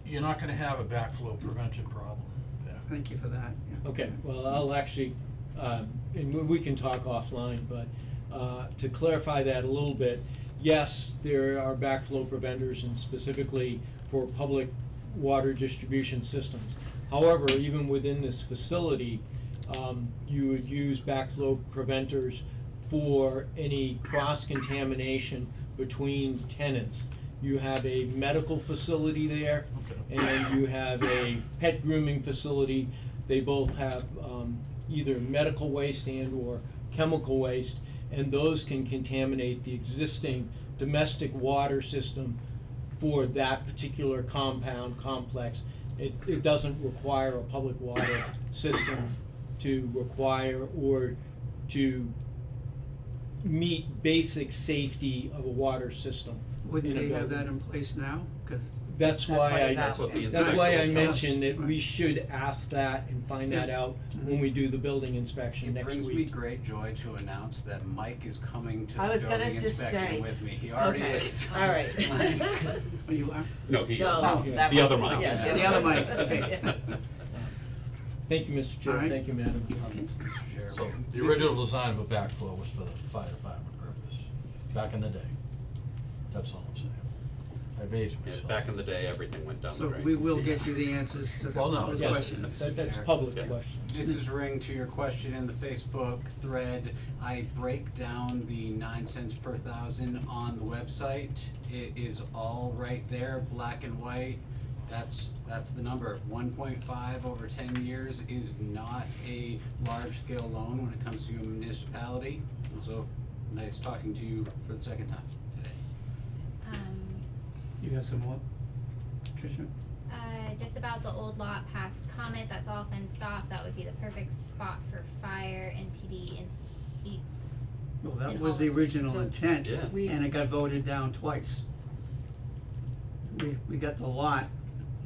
you're not gonna have a backflow prevention problem there. Thank you for that, yeah. Okay, well, I'll actually, and we can talk offline, but To clarify that a little bit, yes, there are backflow preventers and specifically for public water distribution systems. However, even within this facility, you would use backflow preventers for any cross-contamination between tenants. You have a medical facility there, and you have a pet grooming facility. They both have either medical waste and or chemical waste, and those can contaminate the existing domestic water system for that particular compound complex. It doesn't require a public water system to require or to meet basic safety of a water system. Wouldn't in a they have building. that in place now? 'Cause That's That's why what he's I, That's what the that's why I inspector will tell us. mentioned that we should ask that and find that Yeah. out when we do the building inspection It next brings me week. great joy to announce that Mike is coming to I the was gonna building just inspection say. with me. He already Okay, is. alright. Oh, you are? No, he No. is. Oh, that The one. other Mike. Yeah, The other Mike, okay. Yes. Thank you, Mr. Chair, All right. thank you, Madam. Chair. So, the This original is- design of a backflow was for the fire department purpose, back in the day. That's all I'm saying. I've aged Yeah, myself. back in the day, everything went down the So drain. we will get you the answers to Well, no, those yes. questions. That's Chair. public Yeah. question. This is ring to your question in the Facebook thread. I break down the 9 cents per thousand on the website. It is all right there, black and white. That's the number. 1.5 over 10 years is not a large scale loan when it comes to a municipality. So nice talking to you for the second time today. You have some more, Tricia? Just about the old lot past Comet, that's all fenced off, that would be the perfect spot for fire and PD and eats. Well, that And was the all- original so intent, Yeah. we- and it got voted down twice. We got the lot,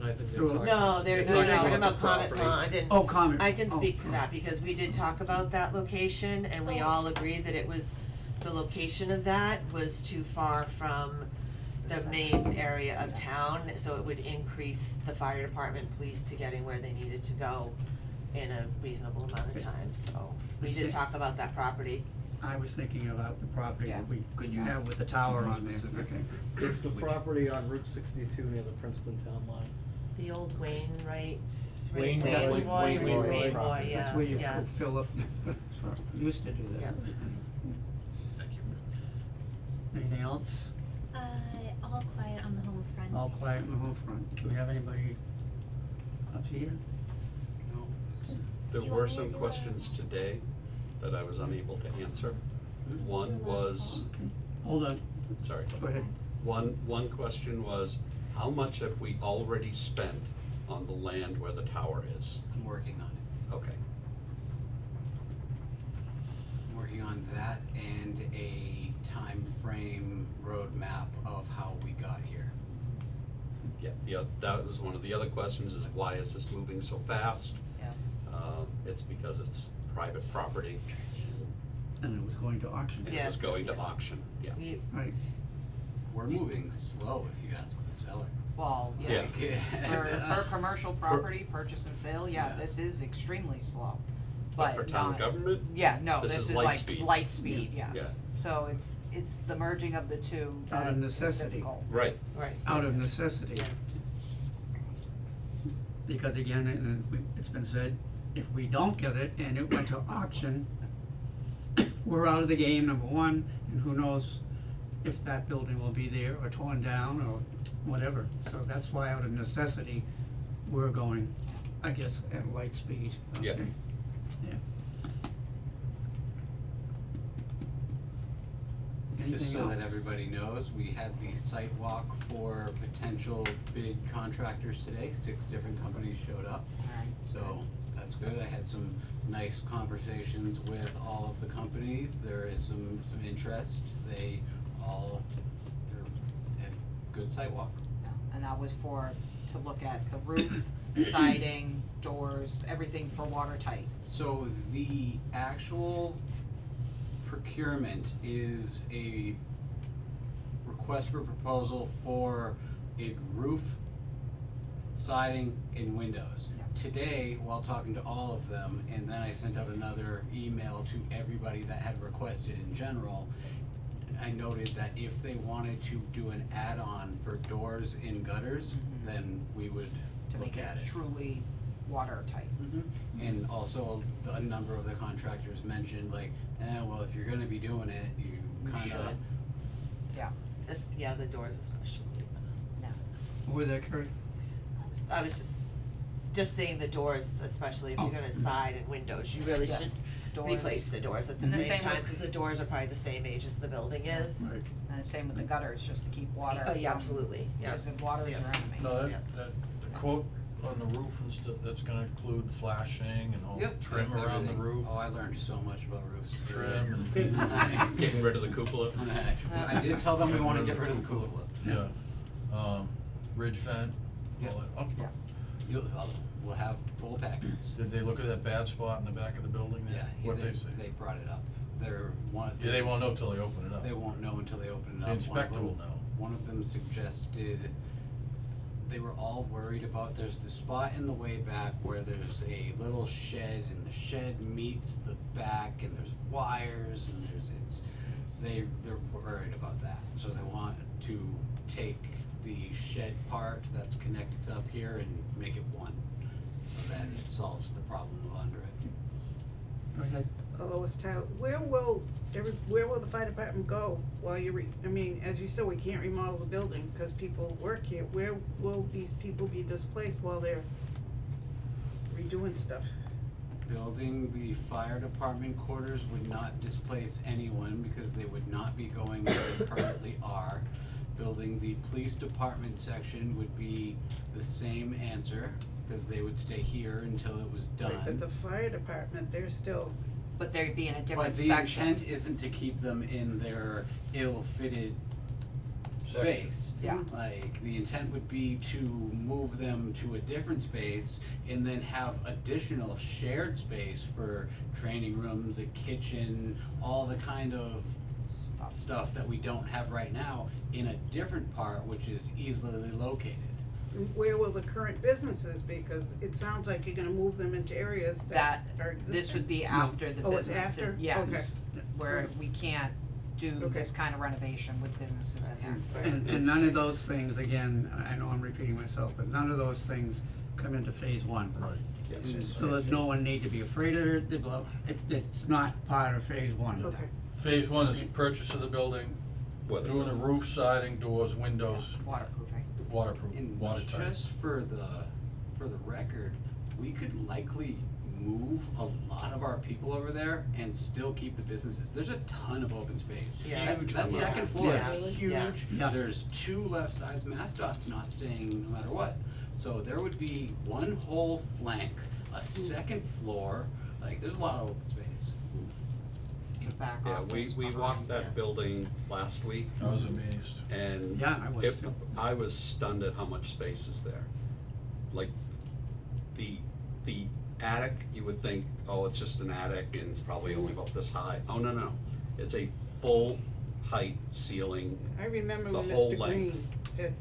I think Through- they're talking. No, they're They're talking talking about about the Comet property. Pond and oh, comment. I can Oh. speak to that because we did talk about that location and we Oh. all agreed that it was, the location of that was too far from the main area of town, so it would increase the fire department, police to getting where they needed to go in a reasonable amount of time, so we did talk about that property. I was thinking about the property that we Could you have with the tower more on there, specific? okay. It's the property on Route 62 near the Princeton town line. The old Wainwright, Wainwright, Wainwright, yeah, That's where you yeah. fill up, used to do that. Yeah. Thank you. Anything else? All quiet on the home front. All quiet in the home front. Do we have anybody up here? No. There Do you were want me to some do a- questions today that I was unable to answer. One was, Okay. Hold on, sorry, go ahead. one question was, how much have we already spent on the land where the tower is? I'm working on it. Okay, I'm working on that and a time frame roadmap of how we got here. yeah, that was one of the other questions, is why is this moving so fast? Yeah. It's because it's private property, And it was going to auction. and it was Yes. going to auction, yeah. We- Right, We're moving slow if you ask the seller. Well, Yeah. for commercial property, purchase and sale, yeah, Yeah. this is extremely slow. But for But town not- government, Yeah, no, This this is is light like speed. light speed, Yeah. yes. So it's the merging of the two Out that of is necessity. difficult. right, Right. out of necessity. Yes. Because again, it's been said, if we don't get it and it went to auction, we're out of the game, number one, and who knows if that building will be there or torn down or whatever. So that's why out of necessity, we're going, I guess, at light speed, Yeah. okay? Yeah. Just Anything so that else? everybody knows, we had the site walk for potential bid contractors today. 6 different companies showed up, Alright. so that's good. I had some nice conversations with all of the companies. There is some interest. They're at good site walk. Yeah, and that was to look at the roof, siding, doors, everything for watertight. So the actual procurement is a request for proposal for a roof siding, and windows. Yeah. Today, while talking to all of them, and then I sent out another email to everybody that had requested in general, I noted that if they wanted to do an add-on for doors and gutters, then we would To look make at it it. truly watertight. And also, a number of the contractors mentioned like, well, if you're gonna be doing it, you kinda, Yeah. Yeah, the doors especially. What was that, Kurt? I was just saying the doors, especially if you're gonna side and windows, you really Yeah. should Doors. replace the doors at the And the same same time, with- cause the doors are probably the same age as the building is. Right. And the same with the gutters, just to keep water Oh, yeah, from- absolutely, yeah. Because if water is your enemy. No, Yeah. the quote on the roof and stuff, that's gonna include flashing and all Yep, trim around the everything. roof, Oh, I learned so much about roofs. trim and, Getting rid of the cupola. I did tell them we wanna get rid of the cupola. yeah. Ridge vent, all that, okay. Yeah. We'll have full packets. Did they look at that bad spot in the back of the building there? Yeah, What'd they say? they brought it up. They're one. Yeah, they won't know till they open it up. They won't know until they open it up. The inspector One of will them- know. One of them suggested, they were all worried about, there's the spot in the way back where there's a little shed and the shed meets the back and there's wires and they're worried about that. So they want to take the shed part that's connected up here and make it one, so that it solves the problem of under it. Go ahead. Lois Tyler, where will the fire department go while I mean, as you said, we can't remodel the building because people work here. Where will these people be displaced while they're redoing stuff? Building the fire department quarters would not displace anyone because they would not be going where they currently are. Building the police department section would be the same answer, because they would stay here until it was done. But the fire department, they're still, But they'd be in a But different the section. intent isn't to keep them in their ill-fitted space. Yeah. Like, the intent would be to move them to a different space and then have additional shared space for training rooms, a kitchen, all the kind of stuff that we don't have right now in a different part, which is easily located. where will the current businesses be? Cause it sounds like you're gonna move them into areas that are existing. This would be after the Oh, it's business, after? yes, where we can't do Okay. this kind of renovation with businesses in there. And none of those things, again, I know I'm repeating myself, but none of those things come into phase one. Right. So there's no one need to be afraid of it, it's not part of phase one. Okay, Phase one is purchase of the building, doing the roof, siding, doors, windows, Waterproofing. waterproof, And watertight. just for the record, we could likely move a lot of our people over there and still keep the businesses. There's a ton of open space. Yeah, that's Huge. true. That Yeah. second floor Yeah. is huge. Yeah. Yeah. There's two left sides, MassDOT's not staying no matter what. So there would be one whole flank, a second floor, like there's a lot of open space. The back Yeah, office we behind. walked that building last week I was amazed. and Yeah, I was it- too. I was stunned at how much space is there. Like, the attic, you would think, oh, it's just an attic and it's probably only about this high. Oh, no, it's a full height ceiling, I remember The when whole Mr. length. Green had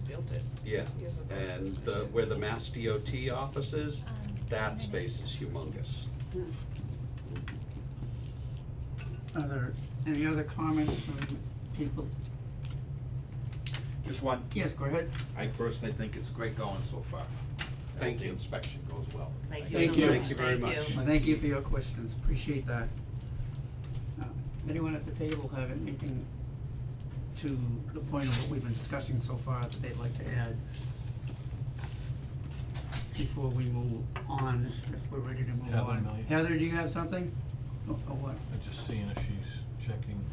built it yeah. years ago. And where the Mass DOT office is, that space is humongous. Are there any other comments from people? Just one, Yes, go ahead. I personally think it's great going so far. I Thank hope you. the inspection goes well. Thank you Thank so you. much. Thank you very Thank much. you. Well, thank you for your questions, appreciate that. Anyone at the table have anything to the point of what we've been discussing so far that they'd like to add? Before we move on, if we're ready to move Heather on. might. Heather, do you have something? Or what? I'm just seeing if she's checking.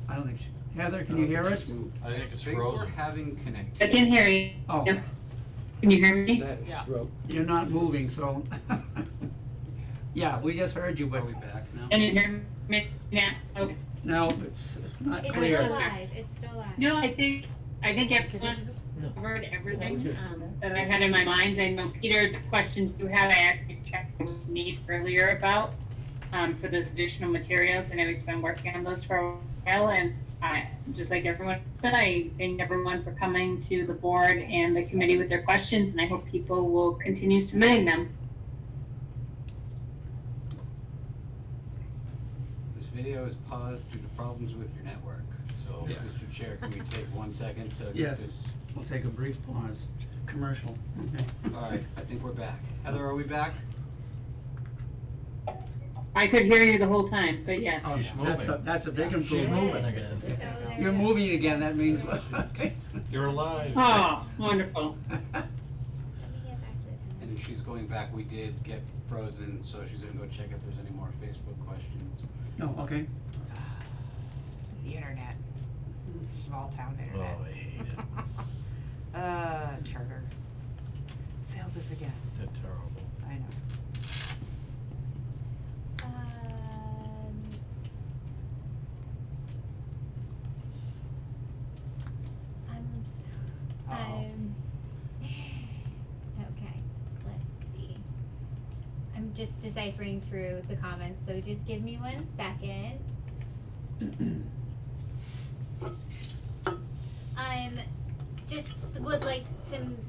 I don't think Heather, can you hear us? I think it's we're frozen. having connectivity. I can hear you. Oh, Yeah. Can you hear me? Yeah. you're not moving, so. Yeah, we just heard you, Are but we back now? Can you hear me now? Okay. no, it's not It's clear. still live, it's still live. No, I think everyone covered everything that I had in my mind. I know, Peter, the questions you had, I actually checked with Nate earlier about, for those additional materials. I know he's been working on those for a while, and Just like everyone said, I thank everyone for coming to the board and the committee with their questions, and I hope people will continue submitting them. This video is paused due to problems with your network, so, Yeah. Mr. Chair, can we take 1 second to get Yes. this? We'll take a brief pause. Commercial, okay. Alright, I think we're back. Heather, are we back? I could hear you the whole time, but yes. Oh, She's that's a big She's improvement. moving again. Oh, there You're we go. moving again, that means, okay. You're alive. Oh, wonderful. Let me get back to the time. And she's going back, we did get frozen, so she's gonna go check if there's any more Facebook questions. No, okay. The internet, small town Oh, internet. I hate it. Charter. Failed us again, They're terrible. I know. Okay, let's see. I'm just deciphering through the comments, so just give me 1 second. Just would like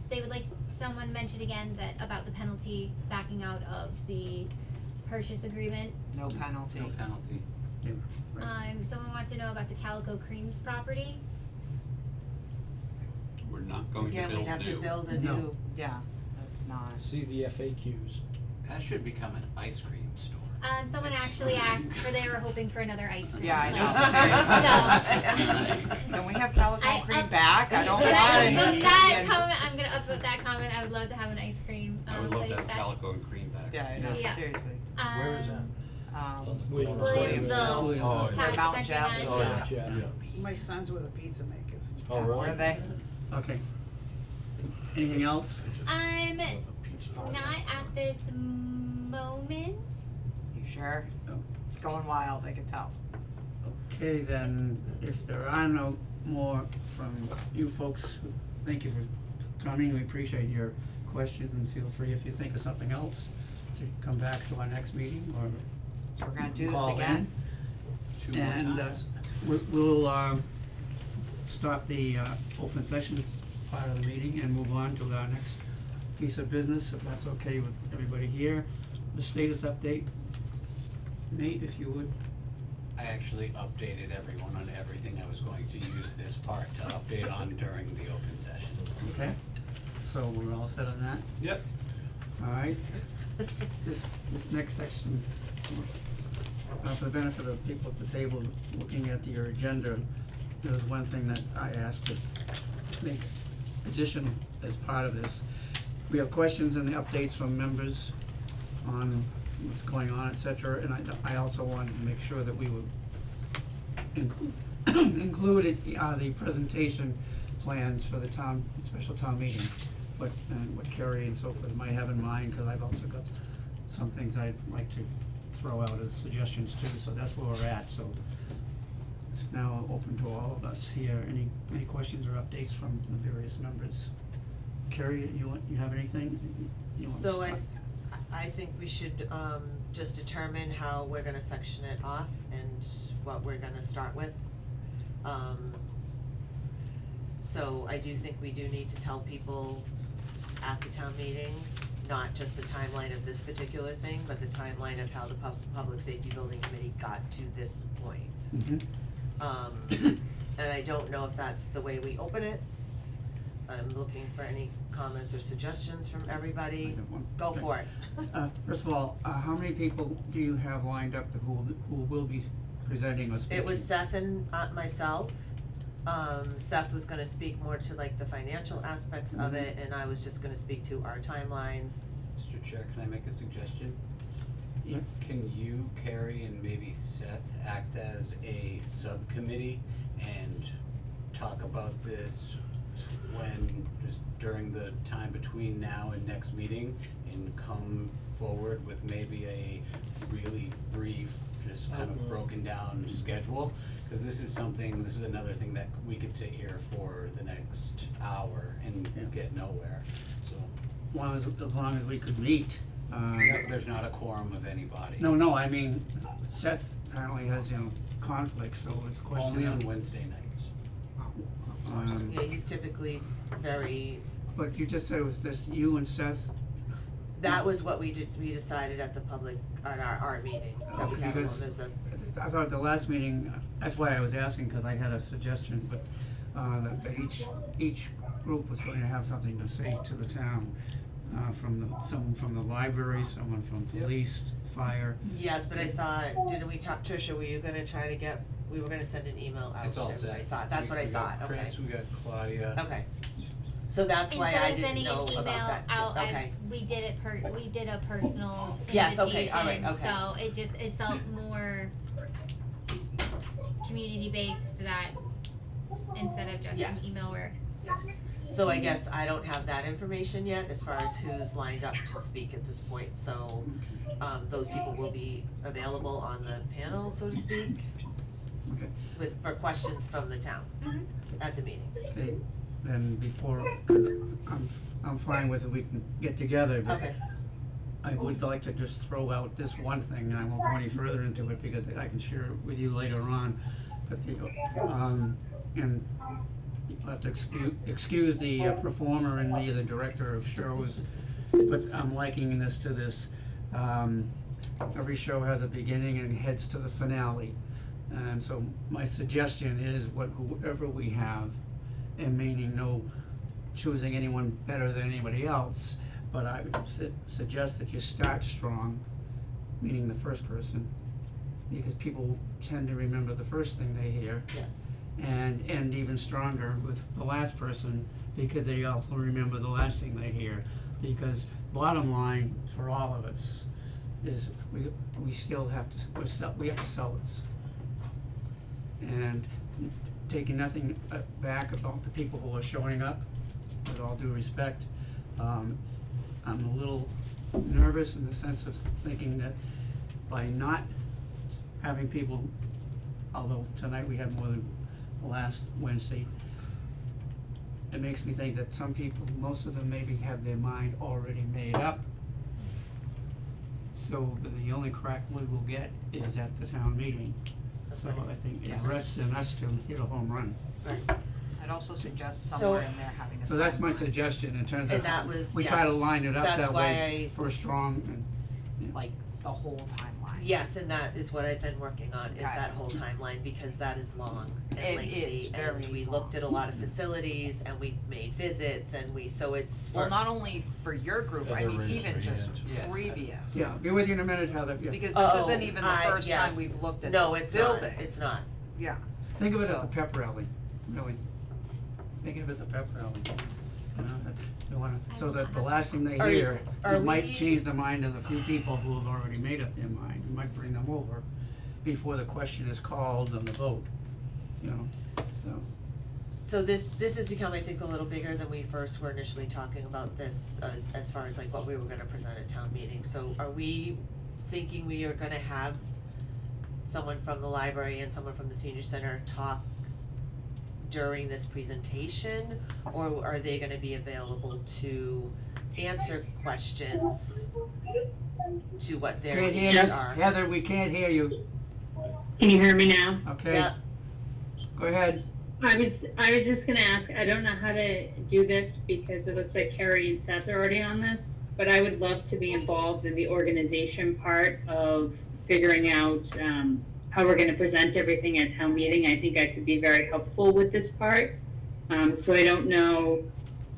they would like someone mention again that about the penalty backing out of the purchase agreement. No penalty. No penalty. Yeah, right. Someone wants to know about the Calico Creams property. We're not going to Again, build we'd have to new. build a No. new, Yeah, that's not. See the FAQs. That should become an ice cream store. Someone actually asked for, they were hoping for another ice cream. Yeah, I like, know, Can we have Calico I Cream up- back? I don't Can want I it. upvote that comment? I'm gonna upvote that comment. I would love to have an ice cream. I would so love to have that- Calico and Cream back. Yeah, I know, Yeah. seriously. Where is that? It's on Um, the Wait, corner. Williamsville. William. Oh, yeah. Past Mount Country Jeff. Line. Oh, yeah. Jeff. Yeah. My son's with the pizza makers. Oh, really? where are they? Okay. Anything else? Not at this moment. You sure? No. It's going wild, I can tell. Okay, then, if there are no more from you folks, thank you for coming. We appreciate your questions, and feel free if you think of something else to come back to our next meeting or So we're gonna do this call in. again? 2 more And times. we'll stop the open session part of the meeting and move on to our next piece of business, if that's okay with everybody here. The status update, Nate, if you would. I actually updated everyone on everything I was going to use this part to update on during the open session. Okay, so we're all set on that? Yep. All right. This next section, for the benefit of people at the table looking at your agenda, there was one thing that I asked to make addition as part of this. We have questions and the updates from members on what's going on, et cetera, and I also wanted to make sure that we would included the presentation plans for the town, special town meeting, what Carrie and so forth might have in mind, cause I've also got some things I'd like to throw out as suggestions too, so that's where we're at, so it's now open to all of us here. Any questions or updates from the various members? Carrie, you have anything? You want to so start? I think we should, just determine how we're gonna section it off and what we're gonna start with. So I do think we do need to tell people at the town meeting, not just the timeline of this particular thing, but the timeline of how the Public Safety Building Committee got to this point. Mhm. And I don't know if that's the way we open it. I'm looking for any comments or suggestions from everybody. I have one. Go Okay. for it. First of all, how many people do you have lined up who will be presenting or speaking? It was Seth and myself. Seth was gonna speak more to like the financial aspects of it, and I was just gonna speak to our timelines. Mr. Chair, can I make a suggestion? Yep. Can you, Carrie, and maybe Seth act as a subcommittee and talk about this when, just during the time between now and next meeting, and come forward with maybe a really brief, just kind of broken down schedule? Cause this is another thing that we could sit here for the next hour and Yeah. get nowhere, so. As long as we could meet. There's not a quorum of anybody. No, I mean, Seth apparently has, conflict, so it's a question Only on of, Wednesday nights. Yeah, he's typically very, but you just said it was just you and Seth? that was what we decided at the public, at our meeting, that we Okay, had alone, because there's a, I thought at the last meeting, that's why I was asking, cause I had a suggestion, but, that each group was going to have something to say to the town. Someone from the library, someone from police, fire. yes, but I thought, didn't we talk, Tricia, were you gonna try to get, we were gonna send an email out It's to all everybody, set. thought, that's what I thought, okay. We got Chris, we got Claudia. Okay. So that's why I didn't Instead know of sending about an that, email out, okay. we did a personal Yes, okay, all right, invitation, okay. so it felt more community based that instead of just an Yes. email where. Yes. So I guess I don't have that information yet as far as who's lined up to speak at this point, so those people will be available on the panel, so to speak, Okay, for questions from the town Mhm. at the meeting. okay, then before, cause I'm fine with it, we can get together, but Okay, I would like to just throw out this one thing, and I won't go any further into it because I can share it with you later on. But and you'll have to excuse the performer and me, the director of shows, but I'm likening this to this. Every show has a beginning and heads to the finale. And so my suggestion is whoever we have, and meaning no choosing anyone better than anybody else, but I would suggest that you start strong, meaning the first person, because people tend to remember the first thing they hear, yes. and end even stronger with the last person, because they also remember the last thing they hear. Because bottom line for all of us is we still have to, we have to sell this. And taking nothing back about the people who are showing up, with all due respect, I'm a little nervous in the sense of thinking that by not having people, although tonight we had more than last Wednesday, it makes me think that some people, most of them maybe have their mind already made up. So the only crack we will get is at the town meeting. So I think it rests in us to hit a home run. Right. I'd also suggest So- somewhere in there having a So that's my timeline, suggestion in terms And of, that was, we try to yes, line it up that's that why way I for was- strong and. like the whole timeline. Yes, and that is what I've been working on, is Okay. that whole timeline, because that is long and It lengthy, is very and we long. looked at a lot of facilities, and we made visits, and so it's for. Well, not only for your group, I Other mean, even registry, just yes. previous. Yeah, be with you in a minute, Heather, yeah. Because Oh, this isn't even the first yes. time we've looked at No, this it's building. not, it's not. Yeah, Think of it as So- a pep rally, really. Think of it as a pep rally. You know, that we wanna, so that the last thing they Are- hear, are it might we- change the mind of a few people who have already made up their mind. It might bring them over before the question is called on the vote, you know, so. So this has become, I think, a little bigger than we first were initially talking about this, as far as like what we were gonna present at town meeting. So are we thinking we are gonna have someone from the library and someone from the senior center talk during this presentation? Or are they gonna be available to answer questions to what their Can't needs hear you, are? Heather, we can't hear you, Can you hear me now? okay? Yeah. Go ahead. I was just gonna ask, I don't know how to do this because it looks like Carrie and Seth are already on this, but I would love to be involved in the organization part of figuring out, how we're gonna present everything at town meeting. I think I could be very helpful with this part. So I don't know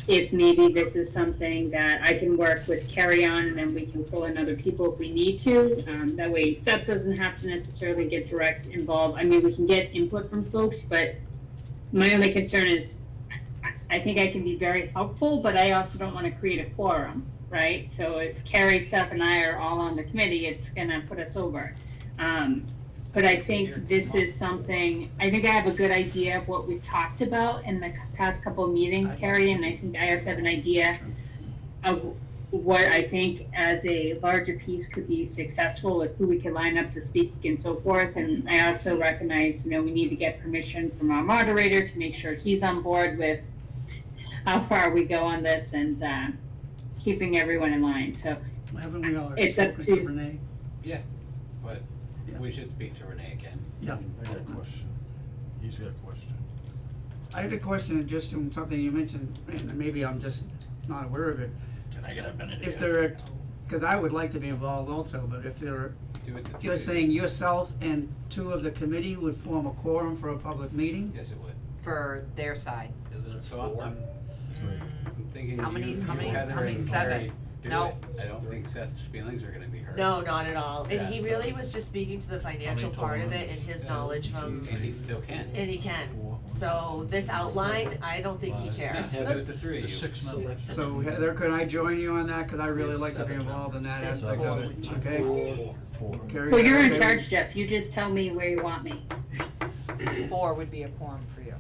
if maybe this is something that I can work with Carrie on, and then we can pull in other people if we need to. That way Seth doesn't have to necessarily get direct involved. I mean, we can get input from folks, but my only concern is, I think I can be very helpful, but I also don't wanna create a quorum, right? So if Carrie, Seth, and I are all on the committee, it's gonna put us over. But I think this is something, I think I have a good idea of what we've talked about in the past couple of meetings, Carrie, and I think I also have an idea of what I think as a larger piece could be successful with who we can line up to speak and so forth. And I also recognize, we need to get permission from our moderator to make sure he's on board with how far we go on this and keeping everyone in line. So Haven't we already It's up spoken to to- Renee? Yeah, but Yeah. we should speak to Renee again. Yeah. I got a question. He's got a question. I had a question just on something you mentioned, and maybe I'm just not aware of it. Can I get a minute If there are, cause I would like to be involved also, but if there are, Do it to you're two. saying yourself and two of the committee would form a quorum for a public meeting? Yes, it would. For their side. Isn't it So I'm Three. thinking How many- you, how many- Heather how many? and Seven. Carrie do No. it. I don't think Seth's feelings are gonna be hurt. No, not at all, and Yeah, he so- really was just speaking to the financial total part of it members? and his knowledge from, And he still can. and he can. Four. So this outline, I don't think he Five. cares. Yeah, do it to three of There's you. 6 members. So Heather, could I join you on that? Cause I really like to be Seven involved in that members. aspect of it, okay? Four. Carrie, Well, you're in okay? charge, Jeff, you just tell me where you want me. 4 would be a quorum for you,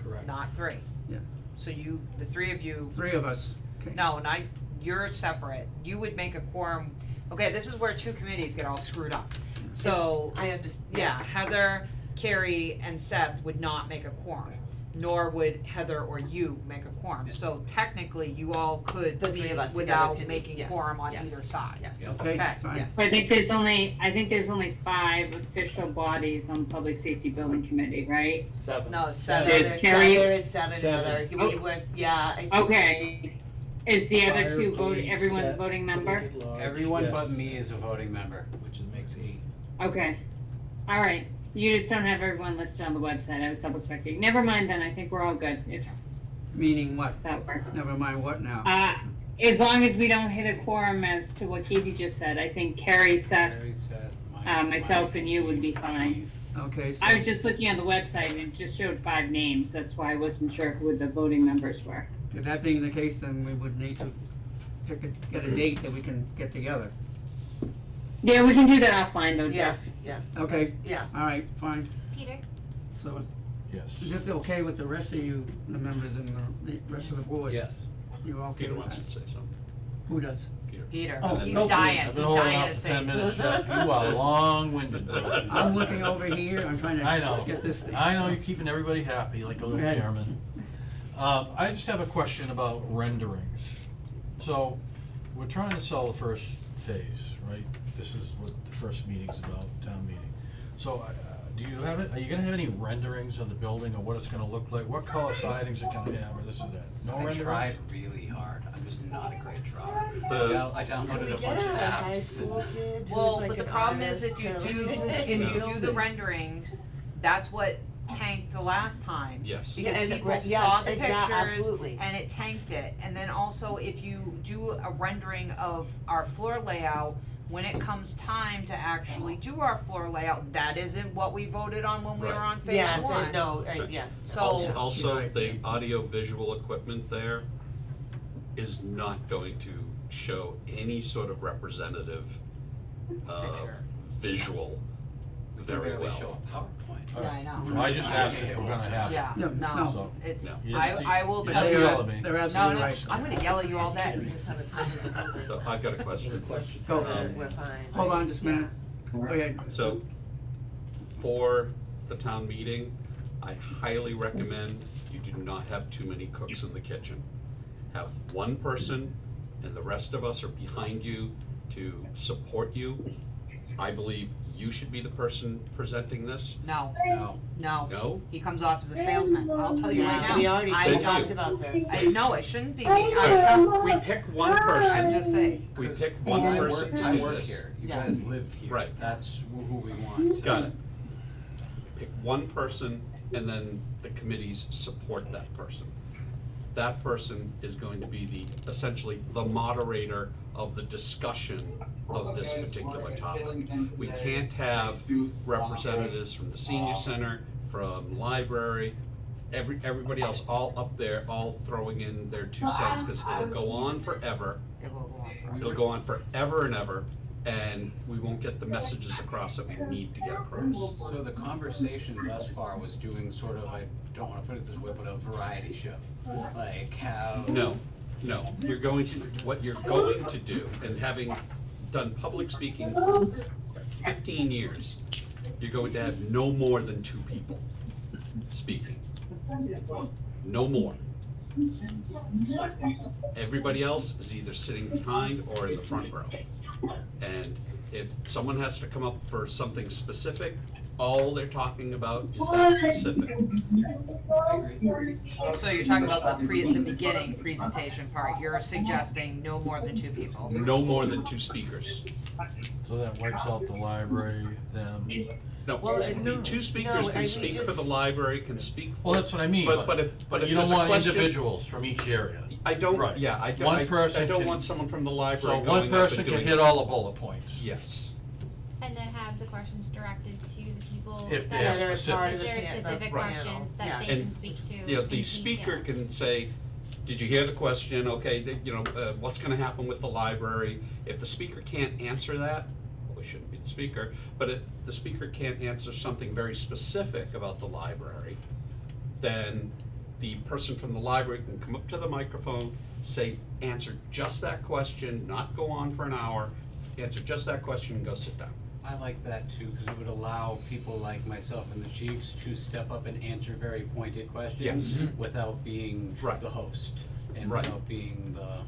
Correct. not 3. Yeah. So you, the 3 of you, Three of us, okay? no, and you're separate. You would make a quorum. Okay, this is where 2 committees get all screwed up. So, I understand. yeah, Heather, Carrie, and Seth would not make a quorum, nor would Heather or you make a quorum. So technically, you all could The three meet of us together without could- making yes, quorum on yes, either side. Yes. Okay, Okay, fine. yes. I think there's only 5 official bodies on the Public Safety Building Committee, right? No, No, 7. there's Carrie- there is seven, Seven. Heather, we Oh. went, yeah, I think. Okay, is the other Fire, 2 vote, police, everyone's a set, voting member? public at large, Everyone yes. but me is a voting member, which makes 8. Okay, alright, you just don't have everyone listed on the website, I was double checking, never mind then, I think we're all good, if Meaning what? that works. Never mind what now? As long as we don't hit a quorum as to what Katie just said, I think Carrie, Seth, Carrie, Seth, myself and you would be fine. Okay, so. I was just looking on the website and it just showed 5 names, that's why I wasn't sure who the voting members were. If that being the case, then we would need to get a date that we can get together. Yeah, we can do that offline though, Yeah, Jeff. yeah. Okay, Yeah, alright, fine. Peter? So Yes. is this okay with the rest of you, the members and the rest of the board? Yes. You all okay Peter with wants that? to say something. Who does? Peter, Oh, he's no, dying, I've he's been holding dying off to for say. 10 minutes, Jeff. You are long-winded, bro. I'm looking over here, I'm trying I know. to get this thing. I know so- you're keeping everybody happy like a little Okay. chairman. I just have a question about renderings. So, we're trying to sell the first phase, right? This is what the first meeting's about, town meeting. So, do you have it, are you gonna have any renderings of the building or what it's gonna look like? What color sidings it gonna have or this or that? No I renderings? tried really hard. I'm just not a great drawer. The- I could downloaded we a get bunch of a high apps. school kid who's Well, like but the an problem is artist if to- you do the renderings, that's what tanked the last time. Yes. Yeah, and People yes, saw the pictures absolutely. and it tanked it. And then also if you do a rendering of our floor layout, when it comes time to actually do our floor layout, that isn't what we voted on when we were Right. on phase 1. Yes, and no, yes. So, Also, Right. the audio visual equipment there is not going to show any sort of representative, Picture. visual very Barely show well. a PowerPoint. yeah, I know. Well, I just asked if we're gonna have it. Yeah, No, no, no. it's, No. You didn't I will you tell didn't you. yell at me. They're No, absolutely no, right. I'm gonna yell at you all day. We just haven't put it in the building. So I've got a question. Go. We're fine. Hold on just a minute. Go ahead. So, for the town meeting, I highly recommend you do not have too many cooks in the kitchen. Have one person, and the rest of us are behind you to support you. I believe you should be the person presenting this. No, No. no, No? he comes off as a salesman, I'll tell you right now. Yeah, we already I talked don't- about this. No, it shouldn't be me, I'm We pick one I'm person, just saying. we pick one I person work, to I do work this. here. You Yeah. guys live here. Right. That's who we want. Got it. Pick one person, and then the committees support that person. That person is going to be the, essentially, the moderator of the discussion of this particular topic. We can't have representatives from the senior center, from library, everybody else all up there, all throwing in their 2 cents, because it'll go on forever. It will go on forever. It'll go on forever and ever, and we won't get the messages across that we need to get across. So the conversation thus far was doing sort of, I don't wanna put it this way, but a variety show. Like how. No, you're going to, what you're going to do, and having done public speaking for 15 years, you're going to have no more than 2 people speaking. No more. Everybody else is either sitting behind or in the front row. And if someone has to come up for something specific, all they're talking about is that specific. So you're talking about the beginning presentation part, you're suggesting no more than 2 people. No more than 2 speakers. So that wipes out the library, them. No, Well, the 2 speakers no, I can mean, speak for just- the library, can speak for. Well, that's what I mean, But if you don't there's a want question- individuals from each area. I don't, Right. yeah, I don't, One I person don't can- want someone from the So library going one up and person can doing- hit all the bullet points. Yes. And then have the questions directed to the people If that they are are, they're specific. part of if the there are pan- the specific panel. questions that Yes. they And, can speak to You know, in the speaker detail. can say, did you hear the question, okay, what's gonna happen with the library? If the speaker can't answer that, well, it shouldn't be the speaker, but if the speaker can't answer something very specific about the library, then the person from the library can come up to the microphone, say, answer just that question, not go on for an hour, answer just that question and go sit down. I like that too, because it would allow people like myself and the chiefs to step up and answer very pointed questions Yes. without being Right. the host and Right. without being the.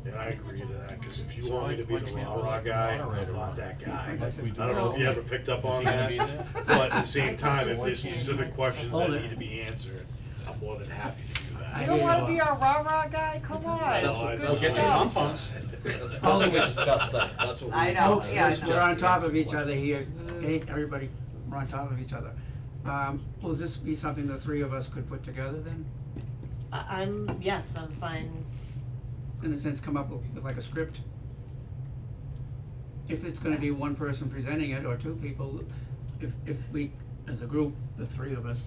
And I agree to that, cause if you So want me to be why the can't we rah-rah let the guy, moderator I'm not run? that guy. Like we do. I don't know if you ever picked up on Is he gonna that, be there? but at the same time, if Why there's can't specific you- questions Hold that it. need to be answered, I'm more than happy to do that. I You don't hear wanna you. be our rah-rah guy, come on, No, it's I- good Get your stuff. pom-poms. Probably we discussed that, that's what I know, Folks, yeah, I we're know. on top of each other here, okay, everybody, we're on top of each other. Will this be something the 3 of us could put together then? Yes, I'm fine. In a sense, come up with like a script? If it's gonna be one person presenting it, or 2 people, if we, as a group, the 3 of us,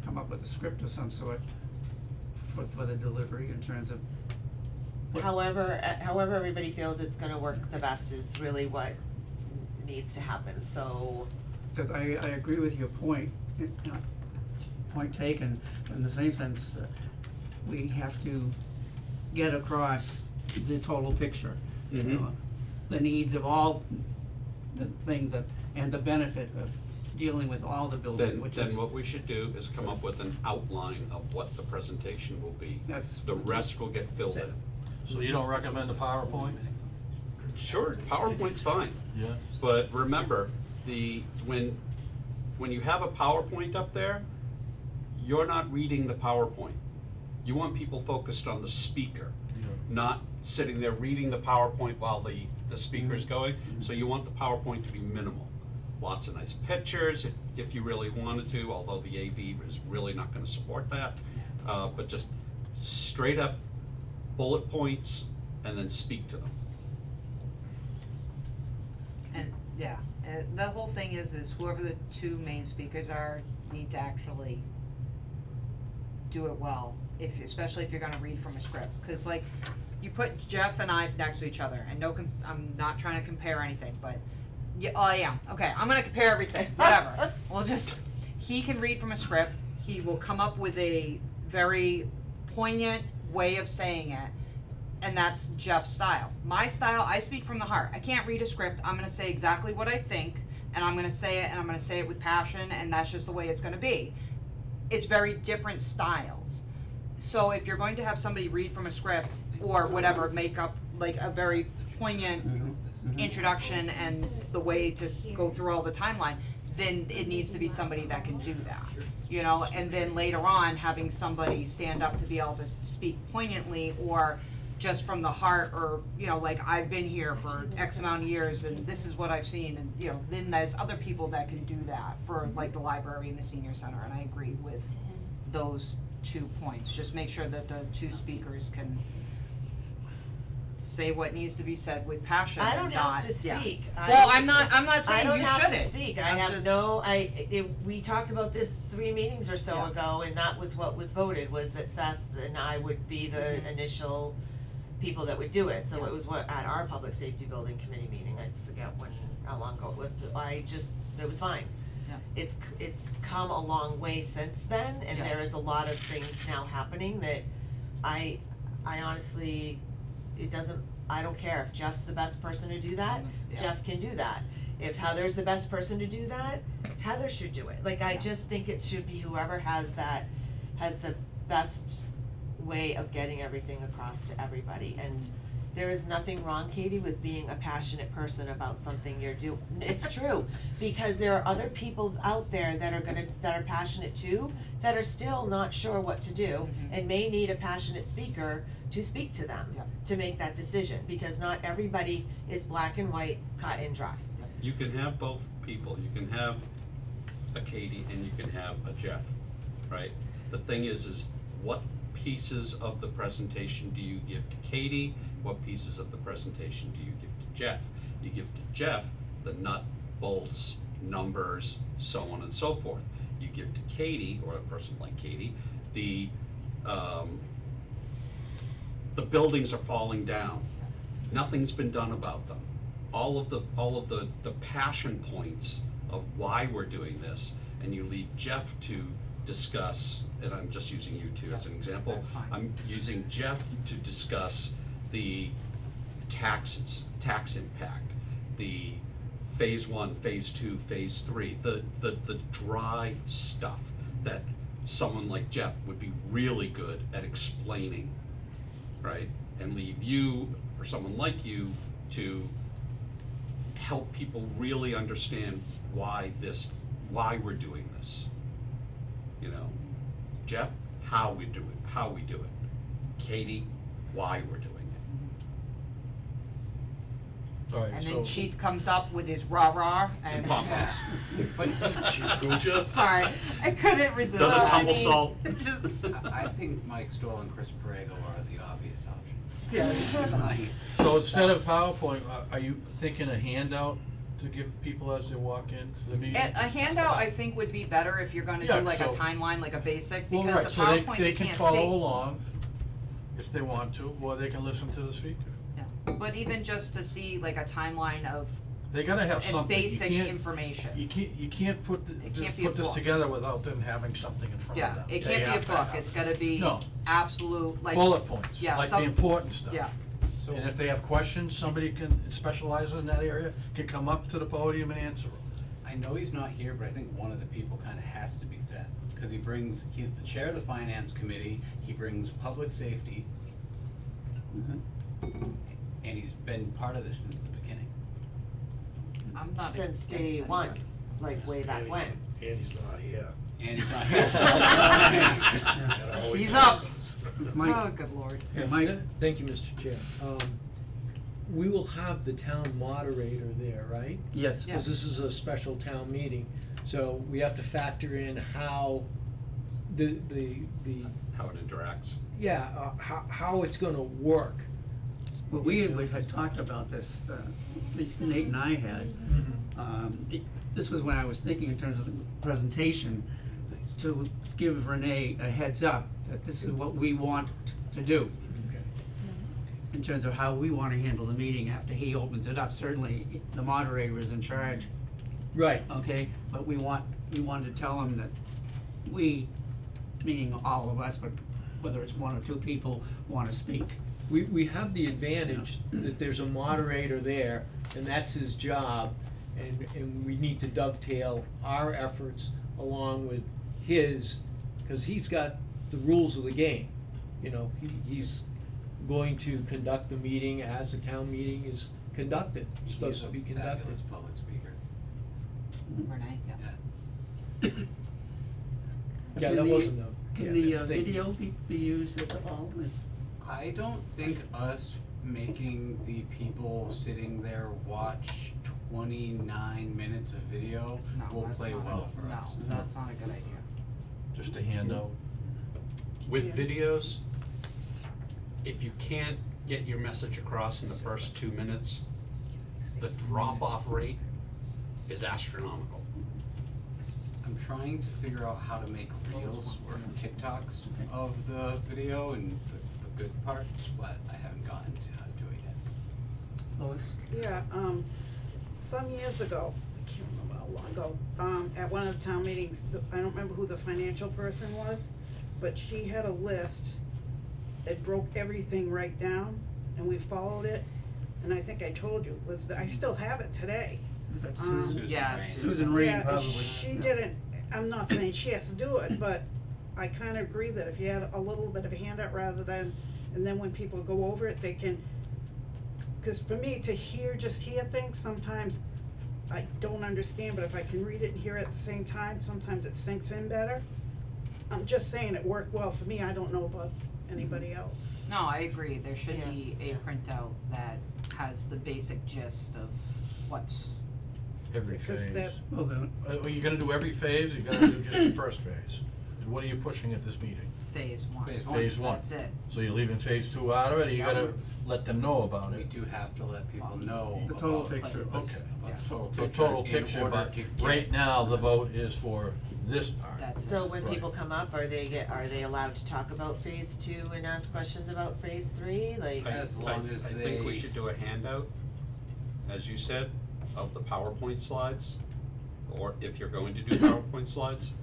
come up with a script of some sort for the delivery in terms of, However everybody feels it's gonna work the best is really what needs to happen, so. cause I agree with your point, point taken, in the same sense, we have to get across the total picture. You know, the needs of all the things that, and the benefit of dealing with all the buildings, which is. Then what we should do is come up with an outline of what the presentation will be. That's. The rest will get filled in. So you don't recommend a PowerPoint? Sure, PowerPoint's fine, Yeah. but remember, when you have a PowerPoint up there, you're not reading the PowerPoint. You want people focused on the speaker, not sitting there reading the PowerPoint while the speaker's going, so you want the PowerPoint to be minimal. Lots of nice pictures if you really wanted to, although the AV is really not gonna support that. But just straight up bullet points and then speak to them. And, yeah, the whole thing is whoever the 2 main speakers are, need to actually do it well, especially if you're gonna read from a script, cause like, you put Jeff and I next to each other, and I'm not trying to compare anything, but, yeah, oh, I am, okay, I'm gonna compare everything, whatever. He can read from a script, he will come up with a very poignant way of saying it, and that's Jeff's style. My style, I speak from the heart. I can't read a script. I'm gonna say exactly what I think, and I'm gonna say it, and I'm gonna say it with passion, and that's just the way it's gonna be. It's very different styles. So if you're going to have somebody read from a script, or whatever, make up like a very poignant introduction and the way to go through all the timeline, then it needs to be somebody that can do that. You know, and then later on, having somebody stand up to be able to speak poignantly or just from the heart, or, like, I've been here for X amount of years and this is what I've seen, and, then there's other people that can do that for, like, the library and the senior center, and I agree with those 2 points. Just make sure that the 2 speakers can say what needs to be said with passion I and don't not, have to yeah. speak. Well, I'm not saying you I don't have to shouldn't. speak, I I'm have just- we talked about this 3 meetings or so Yeah. ago, and that was what was voted, was that Seth and I would be the initial people that would do it, so it was at our public safety building committee meeting, I forget how long ago it was, but it was fine. Yeah. It's come a long way since then, and Yeah. there is a lot of things now happening that I honestly, I don't care if Jeff's the best person to do that, Yeah. Jeff can do that. If Heather's the best person to do that, Heather should do it. Like, I just think it should be whoever has the best way of getting everything across to everybody. And There is nothing wrong, Katie, with being a passionate person about something you're doing. It's true, because there are other people out there that are passionate too, that are still not sure what to do, and may need a passionate speaker to speak to them, Yep. to make that decision, because not everybody is black and white, cut and dry. You can have both people, you can have a Katie and you can have a Jeff, right? The thing is what pieces of the presentation do you give to Katie? What pieces of the presentation do you give to Jeff? You give to Jeff the nut, bolts, numbers, so on and so forth. You give to Katie, or a person like Katie, the buildings are falling down. Nothing's been done about them. All of the passion points of why we're doing this, and you leave Jeff to discuss, and I'm just using you two as an example. That's fine. I'm using Jeff to discuss the taxes, tax impact, the phase 1, phase 2, phase 3, the dry stuff that someone like Jeff would be really good at explaining, right? And leave you, or someone like you, to help people really understand why we're doing this. You know, Jeff, how we do it. Katie, why we're doing it. Alright, And so. then Chief comes up with his rah-rah And and. pom-poms. Chief Gucci. Sorry, I couldn't resist. Does it I tumble mean, salt? Just. I think Mike Stoll and Chris Borrego are the obvious options. Yeah. So instead of PowerPoint, are you thinking a handout to give people as they walk into the meeting? A handout, I think, would be better if you're gonna Yeah, do like a so- timeline, like a basic, Well, because right, the so PowerPoint they they can can't follow see. along if they want to, or they can listen to the speaker. Yeah. But even just to see like a timeline of They gotta have and something, you basic can't, information. you can't put It can't be a put this book. together without them having something in front of Yeah, them. it They can't be have a to book, have it's gotta be No. absolute, like. bullet points, yeah, like the some- important stuff. Yeah, So, And if they have questions, somebody can specialize in that area, can come up to the podium and answer them. I know he's not here, but I think one of the people kinda has to be Seth, cause he's the chair of the finance committee, he brings public safety, and he's been part of this since the beginning. I'm not. Since against day it. one, like way back when. And he's not here. And he's not here. That always He's up. happens. Mike, Oh, good lord. yeah, Mike, Thank you, Mr. Chair. We will have the town moderator there, right? yes, Yeah. Cause this is a special town meeting, so we have to factor in how the How it interacts. how it's gonna work. well, we had talked about this, at least Nate and I had. This was when I was thinking in terms of the presentation, to give Renee a heads up that this is what we want to do. In terms of how we wanna handle the meeting after he opens it up, certainly the moderator is in charge, Right. okay? But we wanted to tell him that we, meaning all of us, but whether it's one or two people, wanna speak. We have the advantage that there's a moderator there, and that's his job, and we need to dovetail our efforts along with his, cause he's got the rules of the game. You know, he's going to conduct the meeting as the town meeting is conducted, supposed to be He's a conducted. fabulous public speaker. Renee, yeah. Yeah, Can that the- wasn't Can yeah, the thank you. video be used at all? I don't think us making the people sitting there watch 29 minutes of video No, will that's play not well for no, us. that's not a good idea. Just a handout. With videos, if you can't get your message across in the first 2 minutes, the drop-off rate is astronomical. I'm trying to figure out how to make reels or TikToks of the video and the good parts, but I haven't gotten to how to do it yet. Lois? Yeah, some years ago, I can't remember how long ago, at one of the town meetings, I don't remember who the financial person was, but she had a list that broke everything right down, and we followed it, and I think I told you, I still have it today. Is that Um, Susan? Yeah, Rain. Susan Reed, Yeah, probably. she Yeah. didn't, I'm not saying she has to do it, but I kinda agree that if you had a little bit of a handout rather than, and then when people go over it, they can cause for me to just hear things, sometimes I don't understand, but if I can read it and hear it at the same time, sometimes it sinks in better. I'm just saying it worked well for me, I don't know about anybody else. No, I agree, there should be Yes, a printout that has the basic gist of what's, Every Because phase. that- Well, then, Are you gonna do every phase, or you gonna do just the first phase? And what are you pushing at this meeting? phase one. Phase one. That's it. So you're leaving phase two out of it, or you Yeah. gotta let them know about We it? do have to let people know The total about picture. this, Okay. about Yeah. the total So picture total in picture, order but to get- right now, the vote is for this part. That's it. So when Right. people come up, are they allowed to talk about phase two and ask questions about phase three, like? As long as I think we they- should do a handout, as you said, of the PowerPoint slides, or if you're going to do PowerPoint slides,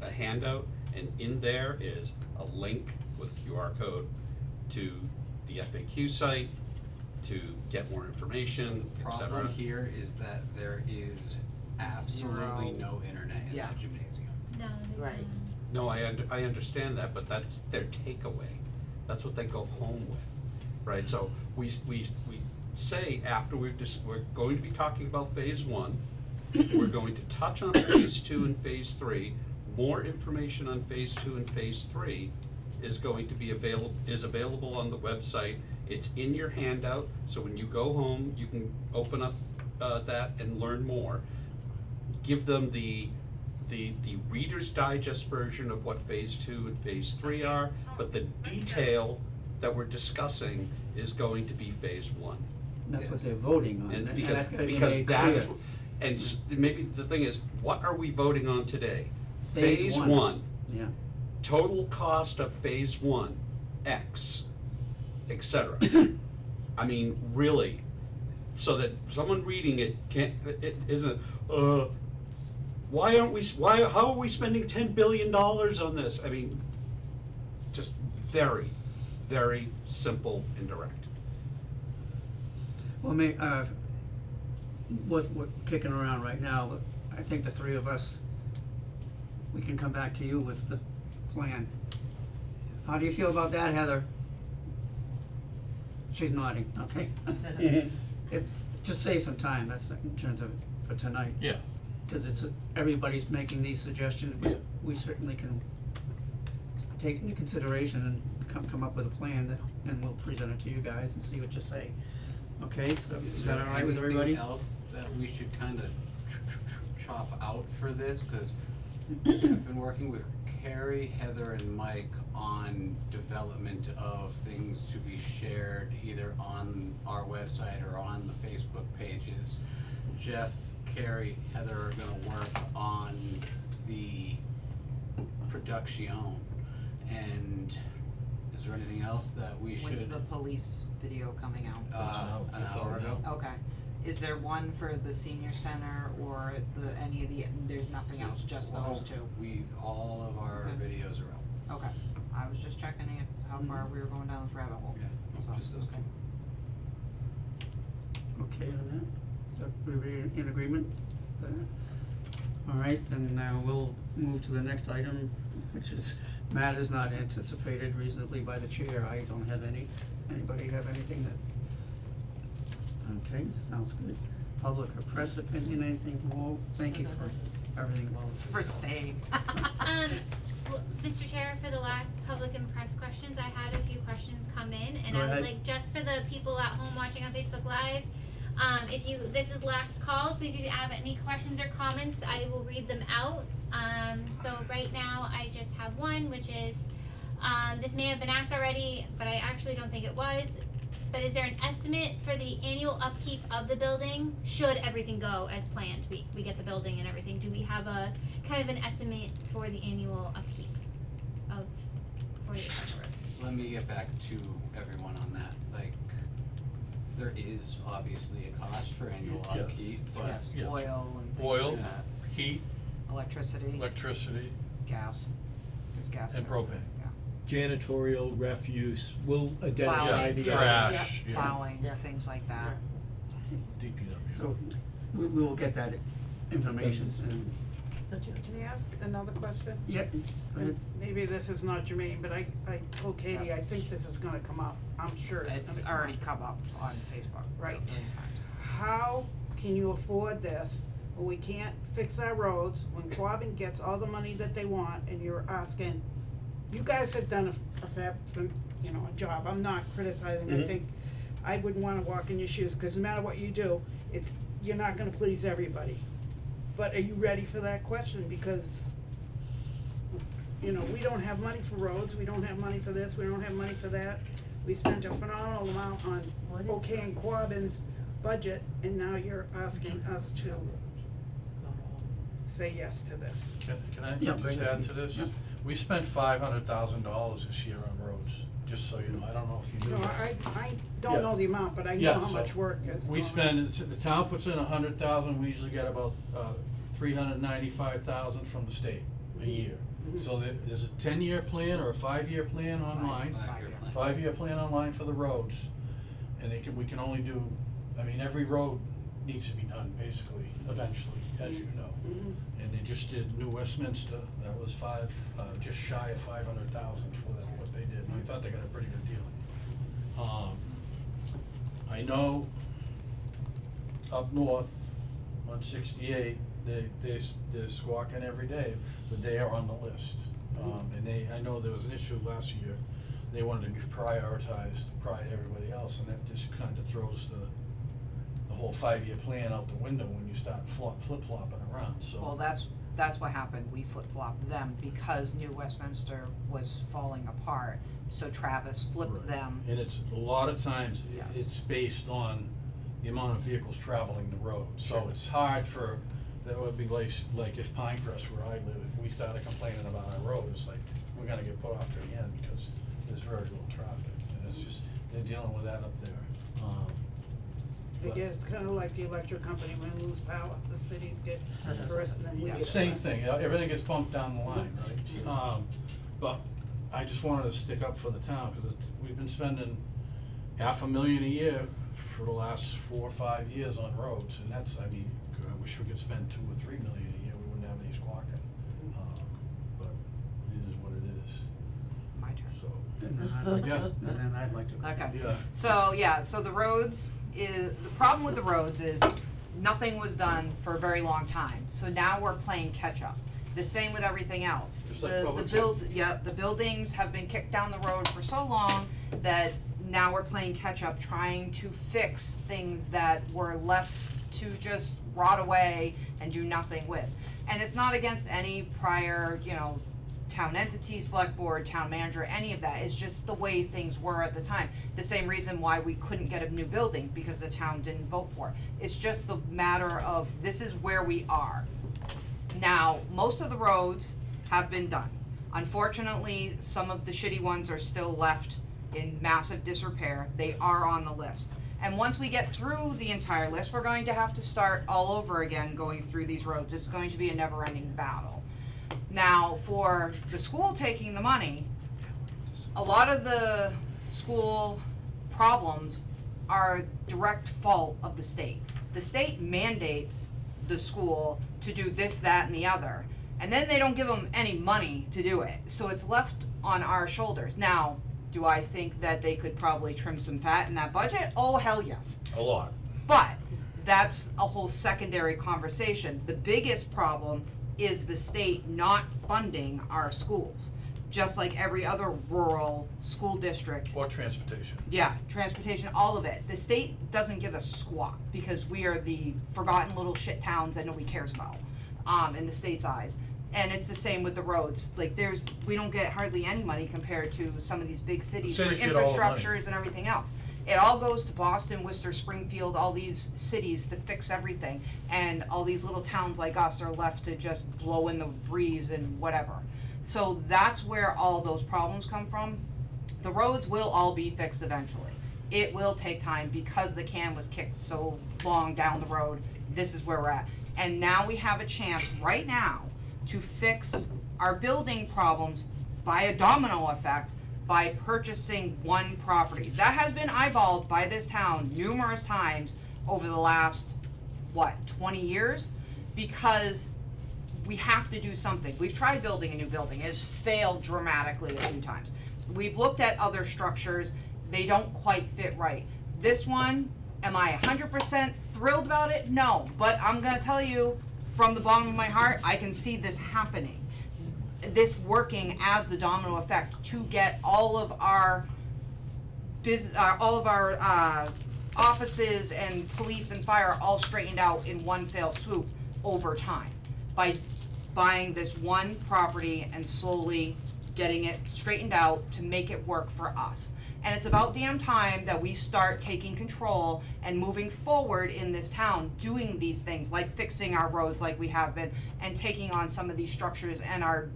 a handout, and in there is a link with QR code to the FAQ site, to get more information, et cetera. Problem here is that there is absolutely Zero. no internet in Yeah. that gymnasium. No, Right. No, I understand that, but that's their takeaway. That's what they go home with, right? So we say after we're going to be talking about phase one, we're going to touch on phase two and phase three. More information on phase two and phase three is going to be available on the website. It's in your handout, so when you go home, you can open up that and learn more. Give them the Reader's Digest version of what phase two and phase three are, but the detail that we're discussing is going to be phase one. that's what they're voting on, And and because that's gotta be because made that's, clear. and maybe the thing is, what are we voting on today? Phase one. Yeah, Total cost of phase one, X, et cetera. I mean, really, so that someone reading it isn't, how are we spending $10 billion on this? I mean, just very, very simple and direct. well, we're kicking around right now, but I think the three of us, we can come back to you with the plan. How do you feel about that, Heather? She's nodding, okay. It, just save some time, that's in terms of, for tonight. Yeah. Cause everybody's making these suggestions, Yeah. but we certainly can take into consideration and come up with a plan that, and we'll present it to you guys and see what you say. Okay, so is that all right with everybody? Anything else that we should kinda chop out for this, cause I've been working with Carrie, Heather, and Mike on development of things to be shared either on our website or on the Facebook pages. Jeff, Carrie, Heather are gonna work on the production, and is there anything else that we should? When's the police video coming out? An That's hour out ago. now. Okay, is there one for the senior center or any of the, there's nothing else, just those two? All of our Okay. videos are out. Okay, I was just checking if, how far we were going down this rabbit hole. Yeah, So, just those two. Okay on that? Is everybody in agreement with that? All right, then we'll move to the next item, which is matters not anticipated reasonably by the chair. I don't have any. Anybody have anything that? Okay, sounds good. Public or press opinion, anything more? Thank you for everything, Lois. It's for staying. Mr. Chair, for the last public and press questions, I had a few questions come in, and Go I would ahead. like, just for the people at home watching on Facebook Live, this is last call, so if you have any questions or comments, I will read them out. So right now, I just have one, which is, this may have been asked already, but I actually don't think it was. But is there an estimate for the annual upkeep of the building, should everything go as planned? We get the building and everything, do we have a, kind of an estimate for the annual upkeep of 48 Gardner Road? Let me get back to everyone on that, like, there is obviously a cost for annual Yes. upkeep, but Yes, Yes. oil and things Oil, like that. heat, Electricity, electricity, gas, there's gas. and in there, propane. Yeah. Janitorial, refuse, we'll identify Plowing, the. trash, yeah. Plowing, Yeah. things like that. DPW. So we will get that information and Can I ask another question? Yep, go ahead. And maybe this is not germane, but I told Katie, I think this is gonna come up, I'm sure it's gonna It's come up. already come up on Facebook. Right. many times. How can you afford this, when we can't fix our roads, when Quabbin gets all the money that they want, and you're asking, you guys have done a a job, I'm not criticizing, I Mhm. think, I wouldn't wanna walk in your shoes, cause no matter what you do, you're not gonna please everybody. But are you ready for that question, because, we don't have money for roads, we don't have money for this, we don't have money for that. We spent a phenomenal amount on What is okaying this? Quabbin's budget, and now you're asking us to say yes to this. Can I Yeah, just bring it. add to this? Yeah. We spent $500,000 this year on roads, just so you know, I don't know if you No, knew that. I Yeah. don't know the amount, but I know Yeah, how so much work is We going on. spend, the town puts in 100,000, we usually get about 395,000 from the state a year. So there's a 10-year plan or a 5-year plan online, 5-year plan. 5-year plan online for the roads. And we can only do, every road needs to be done basically, eventually, as you know. Mhm. And they just did New Westminster, that was just shy of 500,000 for what they did, and I thought they got a pretty good deal. I know up north on 68, they're squawking every day, but they are on the list. And I know there was an issue last year, they wanted to be prioritized prior to everybody else, and that just kind of throws the whole 5-year plan out the window when you start flip-flopping around, so. Well, that's what happened, we flip-flopped them because New Westminster was falling apart, so Travis flipped Right. them. And it's, a lot of times, Yes. it's based on the amount of vehicles traveling the road, so it's hard for, that would be like if Pinecrest where I live, we started complaining about our road, it's like, we're gonna get put off to the end because there's very little traffic, and it's just, they're dealing with that up there. But- Again, it's kinda like the electric company, when we lose power, the cities get first, and then we get Same last. thing, everything gets bumped down the line, right? But I just wanted to stick up for the town, cause we've been spending $500,000 a year for the last 4 or 5 years on roads, and that's, I wish we could spend $2 or $3 million a year, we wouldn't have any squawking. But it is what it is, My turn. so, And then I'd like to, Yeah. and then I'd like to. Okay. yeah. So the roads the problem with the roads is nothing was done for a very long time, so now we're playing catch up. The same with everything else. Just like The public the buildings have been kicked down the road for so long that now we're playing catch up, trying to fix things that were left to just rot away and do nothing with. And it's not against any prior, town entity, select board, town manager, any of that, it's just the way things were at the time. The same reason why we couldn't get a new building, because the town didn't vote for it. It's just the matter of, this is where we are. Now, most of the roads have been done. Unfortunately, some of the shitty ones are still left in massive disrepair, they are on the list. And once we get through the entire list, we're going to have to start all over again going through these roads, it's going to be a never-ending battle. Now, for the school taking the money, a lot of the school problems are direct fault of the state. The state mandates the school to do this, that, and the other, and then they don't give them any money to do it, so it's left on our shoulders. Now, do I think that they could probably trim some fat in that budget? Oh, hell yes. A lot. But that's a whole secondary conversation. The biggest problem is the state not funding our schools, just like every other rural school district. Or transportation. Yeah, transportation, all of it. The state doesn't give a squat because we are the forgotten little shit towns that nobody cares about, in the state's eyes. And it's the same with the roads. Like we don't get hardly any money compared to some of these big cities for cities get all the money. infrastructures and everything else. It all goes to Boston, Worcester, Springfield, all these cities to fix everything. And all these little towns like us are left to just blow in the breeze and whatever. So that's where all those problems come from. The roads will all be fixed eventually. It will take time because the can was kicked so long down the road. This is where we're at. And now we have a chance right now to fix our building problems by a domino effect by purchasing one property. That has been eyeballed by this town numerous times over the last, 20 years? Because we have to do something. We've tried building a new building, it has failed dramatically a few times. We've looked at other structures, they don't quite fit right. This one, am I 100% thrilled about it? No, but I'm gonna tell you, from the bottom of my heart, I can see this happening. This working as the domino effect to get all of our offices and police and fire all straightened out in one fell swoop over time by buying this one property and slowly getting it straightened out to make it work for us. And it's about damn time that we start taking control and moving forward in this town, doing these things like fixing our roads like we have been, and taking on some of these structures and our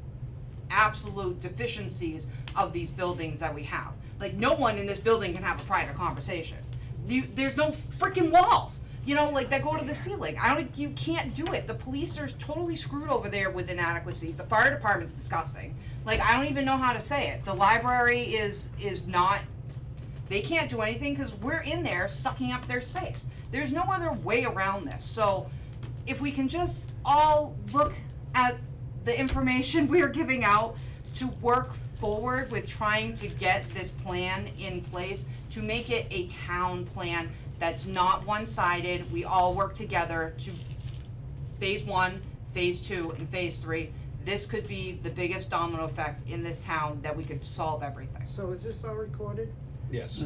absolute deficiencies of these buildings that we have. Like, no one in this building can have a private conversation. There's no freaking walls, you know, like, that go to the ceiling. You can't do it. The police are totally screwed over there with inadequacies. The fire department's disgusting. Like, I don't even know how to say it. The library is not, they can't do anything because we're in there sucking up their space. There's no other way around this. So if we can just all look at the information we are giving out to work forward with trying to get this plan in place, to make it a town plan that's not one-sided. We all work together to phase 1, phase 2, and phase 3. This could be the biggest domino effect in this town that we could solve everything. So is this all recorded? Yes.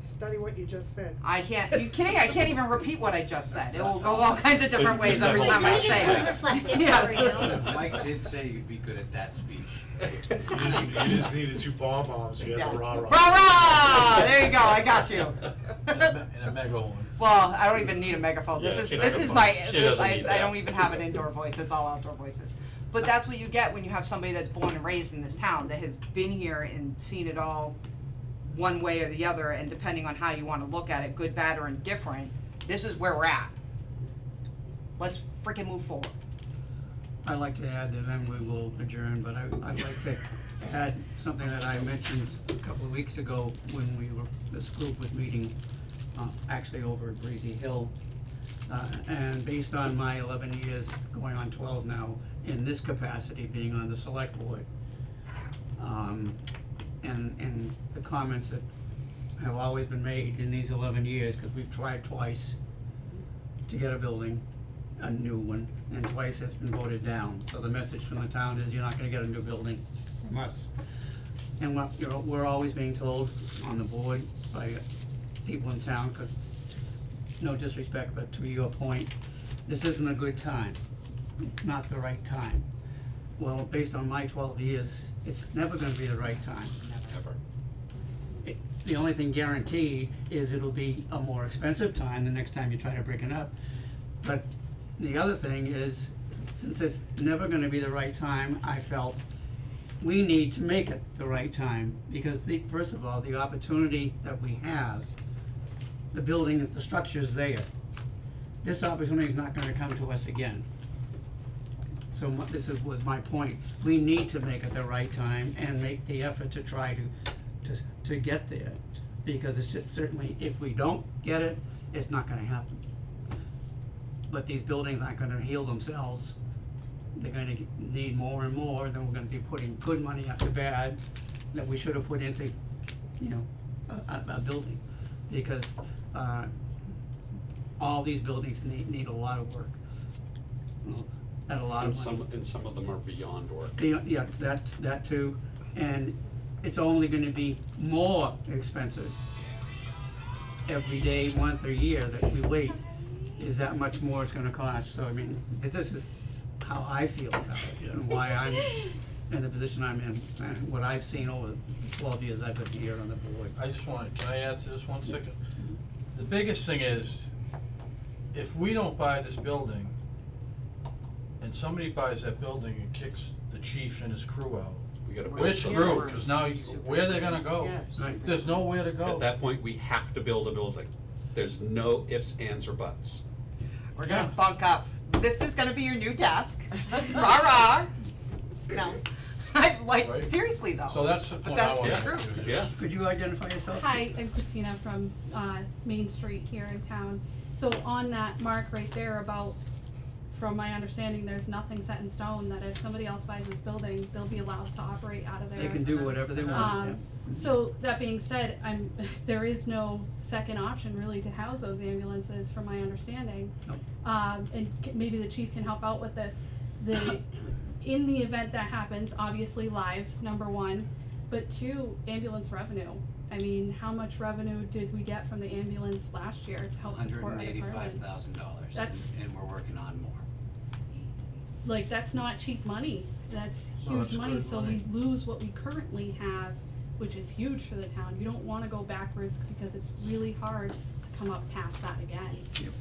Study what you just said. I can't, you kidding? I can't even repeat what I just said. It will go all kinds of different ways every time I say Maybe it. it's reflective Yes. for you. Mike did say you'd be good at that speech. You just needed 2 pom-poms, you had the rah-rah. Rah-rah! There you go, I got you. And a megaphone. Well, I don't even need a megaphone. Yeah, This she is doesn't my, she doesn't I need don't that. even have an indoor voice, it's all outdoor voices. But that's what you get when you have somebody that's born and raised in this town, that has been here and seen it all one way or the other, and depending on how you wanna look at it, good, bad, or indifferent, this is where we're at. Let's freaking move forward. I'd like to add, and then we will adjourn, but I'd like to add something that I mentioned a couple of weeks ago when this group was meeting, actually over at Breezy Hill. And based on my 11 years, going on 12 now, in this capacity, being on the select board, and the comments that have always been made in these 11 years, because we've tried twice to get a building, a new one, and twice it's been voted down. So the message from the town is you're not gonna get a new building from us. And what, you know, we're always being told on the board by people in town, 'cause no disrespect, but to your point, this isn't a good time, not the right time. Well, based on my 12 years, it's never gonna be the right time. Ever. The only thing guaranteed is it'll be a more expensive time the next time you try to break it up. But the other thing is, since it's never gonna be the right time, I felt we need to make it the right time, because first of all, the opportunity that we have, the building, the structure's there. This opportunity is not gonna come to us again. So was my point. We need to make it the right time and make the effort to try to get there. Because it's just certainly, if we don't get it, it's not gonna happen. But these buildings aren't gonna heal themselves. They're gonna need more and more, then we're gonna be putting good money after bad that we should have put into, you know, a building. Because, all these buildings need a lot of work. And a lot of money. And some of them are beyond work. Yeah, that too, and it's only gonna be more expensive every day, month, or year that we wait, is that much more it's gonna cost. So I mean, this is how I feel about it, and why I'm in the position I'm in, and what I've seen over the 12 years I've been here on the board. Can I add to this 1 second? The biggest thing is, if we don't buy this building, and somebody buys that building and kicks the chief and his crew out, We gotta we're build screwed, cause now, where they're gonna go? Yes. Right. There's nowhere to go. At that point, we have to build a building. There's no ifs, ands, or buts. We're gonna Yeah. bunk up. This is gonna be your new desk. Rah-rah. No. Right. Seriously though. So that's the But point I that's wanted the to truth. make. Yeah. Could you identify yourself? Hi, I'm Christina from Main Street here in town. So on that mark right there, about from my understanding, there's nothing set in stone that if somebody else buys this building, they'll be allowed to operate out of there. They can do whatever they want, yeah. So that being said, there is no second option really to house those ambulances from my understanding. Nope. And maybe the chief can help out with this. In the event that happens, obviously lives, number one, but two, ambulance revenue. I mean, how much revenue did we get from the ambulance last year to help support our department? $185,000, That's- and we're working on more. Like, that's not cheap money, that's No, huge it's money, good so money. we lose what we currently have, which is huge for the town. You don't wanna go backwards because it's really hard to come up past that again. Yep,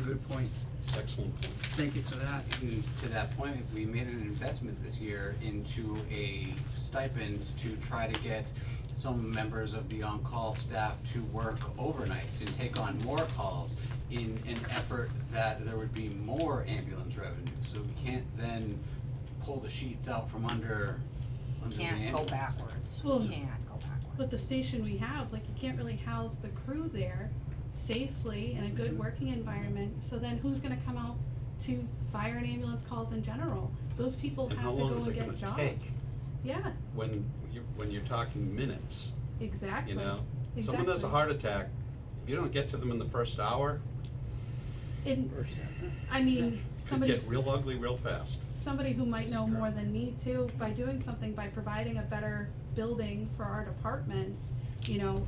good point. Excellent point. Thank you for that. And to that point, we made an investment this year into a stipend to try to get some members of the on-call staff to work overnights and take on more calls in an effort that there would be more ambulance revenue. So we can't then pull the sheets out from under the Can't go ambulance. backwards, Well, can't go backwards. But the station we have, like, you can't really house the crew there safely in a good working environment, so then who's gonna come out to fire and ambulance calls in general? Those people And have how to long go is and it get gonna jobs. take? Yeah, When you're talking minutes, exactly. you know? Someone has a Exactly. heart attack, if you don't get to them in the first hour, And, First half. I mean, it could somebody, get real ugly real fast. somebody who might know more than me too, by doing something, by providing a better building for our departments, you know,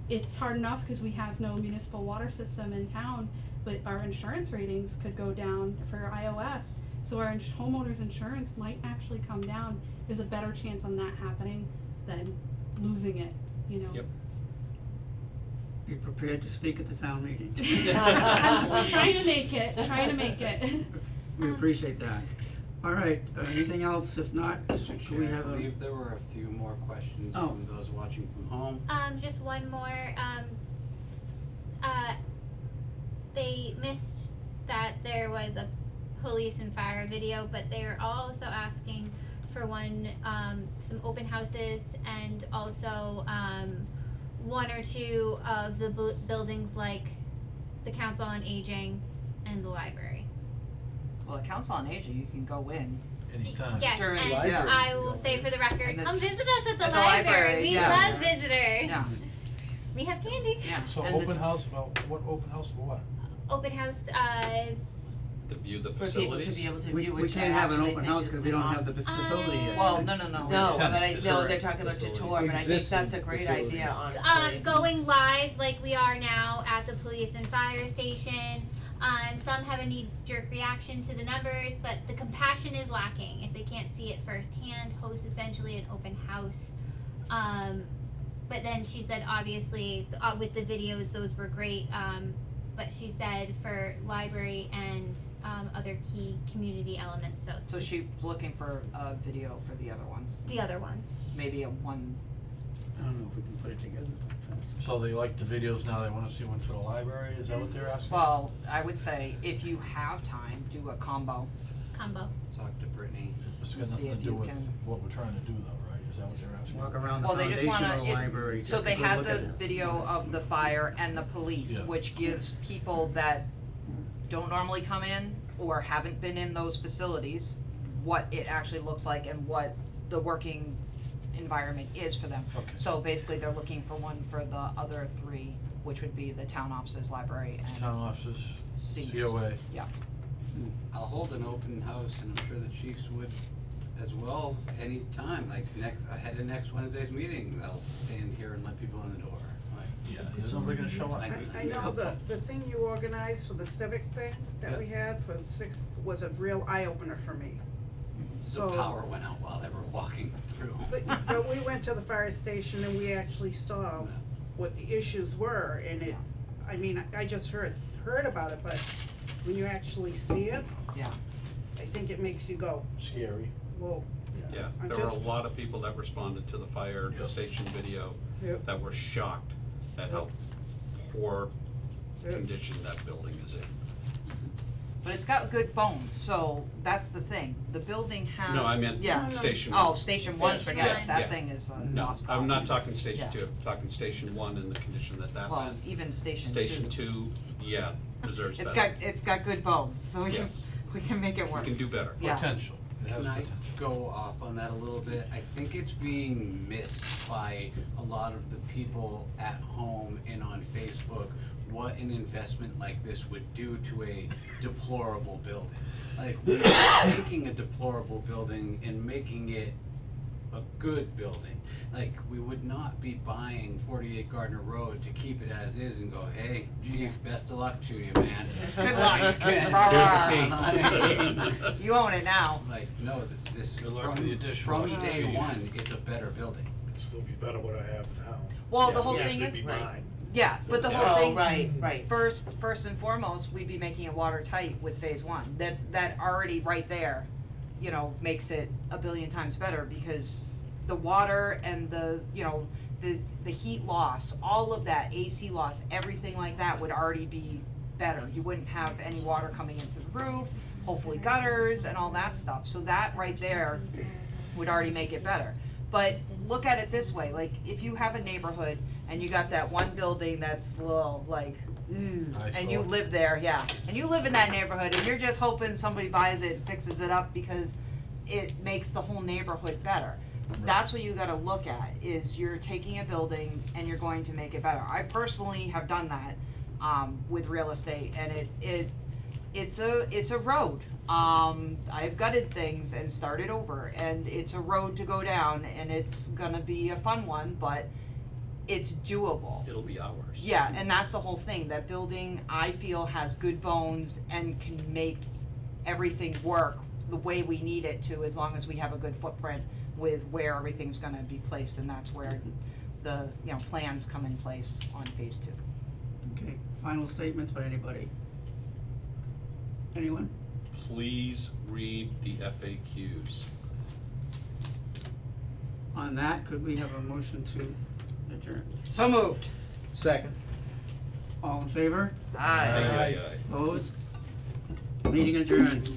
it's hard enough because we have no municipal water system in town, but our insurance ratings could go down for iOS. So our homeowners insurance might actually come down. There's a better chance on that happening than losing it, you know? Yep. Be prepared to speak at the town meeting. I'm trying to make it. We appreciate that. All right, anything else? If not, Mr. can we Chair, I have a? believe there were a few more questions Oh. from those watching from home. Just one more, they missed that there was a police and fire video, but they are also asking for some open houses and also, one or two of the buildings like the Council on Aging and the library. Well, the Council on Aging, you can go in. Anytime. Yes, During- and yeah. I will say for the record, And this- come visit us at the at the library, library, we yeah. love visitors. Yeah. We have candy. Yeah. So and the- open house, well, what open house for what? Open house, To view the For people facilities. to be able to We, view, we which I can't have an actually open think house is because the we don't have the most- facility yet. Well, no. No, Tenant but no, they're facility. talking about to Facility. tour, but I think that's a Existing great facilities. idea, honestly. going live like we are now at the police and fire station. Some have a knee-jerk reaction to the numbers, but the compassion is lacking if they can't see it firsthand. Host essentially an open house. But then she said, obviously, with the videos, those were great. But she said for library and other key community elements, So she's looking for a video for the other ones, the other ones. maybe a one, I don't know if we can put it together. So they like the videos now, they wanna see one for the library, is that what they're asking? well, I would say if you have time, do a combo. Combo. Talk to Brittany. It's got see nothing to if do you with can- what we're trying to do though, right? Is that what they're asking? Walk around the Well, they just foundation wanna, of the library, so take they a good had look the at it. video of the fire and the police, Yeah. which gives people that don't normally come in or haven't been in those facilities, what it actually looks like and what the working environment is for them. Okay. So basically, they're looking for one for the other three, which would be the town offices, library, and Town offices, seniors. COA. Yeah. I'll hold an open house, and I'm sure the chiefs would as well, anytime, like ahead of next Wednesday's meeting, I'll stand here and let people in the door. Yeah, is somebody gonna show up? I know the thing you organized for the civic thing that we had for was a real eye-opener for me. The So, power went out while they were walking through. but we went to the fire station and we actually saw what the issues were, and it, I mean, I just heard about it, but when you actually see it, Yeah. I think it makes you go, Scary. whoa. Yeah, I'm there were a just- lot of people that responded to the fire Yep. station video Yep. that were shocked at how poor Yep. condition that building is in. But it's got good bones, so that's the thing. The building has. No, I meant Yeah. Station Oh, One. Station one, Station forget one. it. That Yeah. thing is a No, lost I'm not cause. talking Station Yeah. Two, I'm talking Station One and the condition that that's Well, in. even Station Two. Station Two, yeah, deserves better. It's got good bones, so you, Yes. We can make it We work. can do better. Yeah. Potential, it has Can I potential. go off on that a little bit? I think it's being missed by a lot of the people at home and on Facebook, what an investment like this would do to a deplorable building. Like, we're taking a deplorable building and making it a good building. Like, we would not be buying 48 Gardner Road to keep it as is and go, hey, chief, best of luck to you, man. Good luck. Here's the key. You own it now. Like, no, this, Good luck with the additional from day chief. one, it's a better building. It'd still be better what I have now. Well, the Yes, whole yes, thing it'd is, be mine. yeah, but the whole Oh, thing, right. first and foremost, we'd be making it watertight with phase one. That already right there, you know, makes it a billion times better because the water and the, you know, the heat loss, all of that, AC loss, everything like that would already be better. You wouldn't have any water coming in through the roof, hopefully gutters and all that stuff. So that right there would already make it better. But look at it this way, like, if you have a neighborhood and you got that one building that's a little like, and you Eyesore. live there, yeah, and you live in that neighborhood and you're just hoping somebody buys it and fixes it up because it makes the whole neighborhood better. That's what you gotta look at, is you're taking a building and you're going to make it better. I personally have done that, with real estate, and it's a road. I've gutted things and started over, and it's a road to go down, and it's gonna be a fun one, but it's doable. It'll be ours. Yeah, and that's the whole thing, that building, I feel, has good bones and can make everything work the way we need it to, as long as we have a good footprint with where everything's gonna be placed, and that's where the, you know, plans come in place on phase two. Okay, final statements by anybody? Anyone? Please read the FAQs. On that, could we have a motion to adjourn? So moved. Second. All in favor? Aye. Aye, aye, aye. Opposed? Meeting adjourned.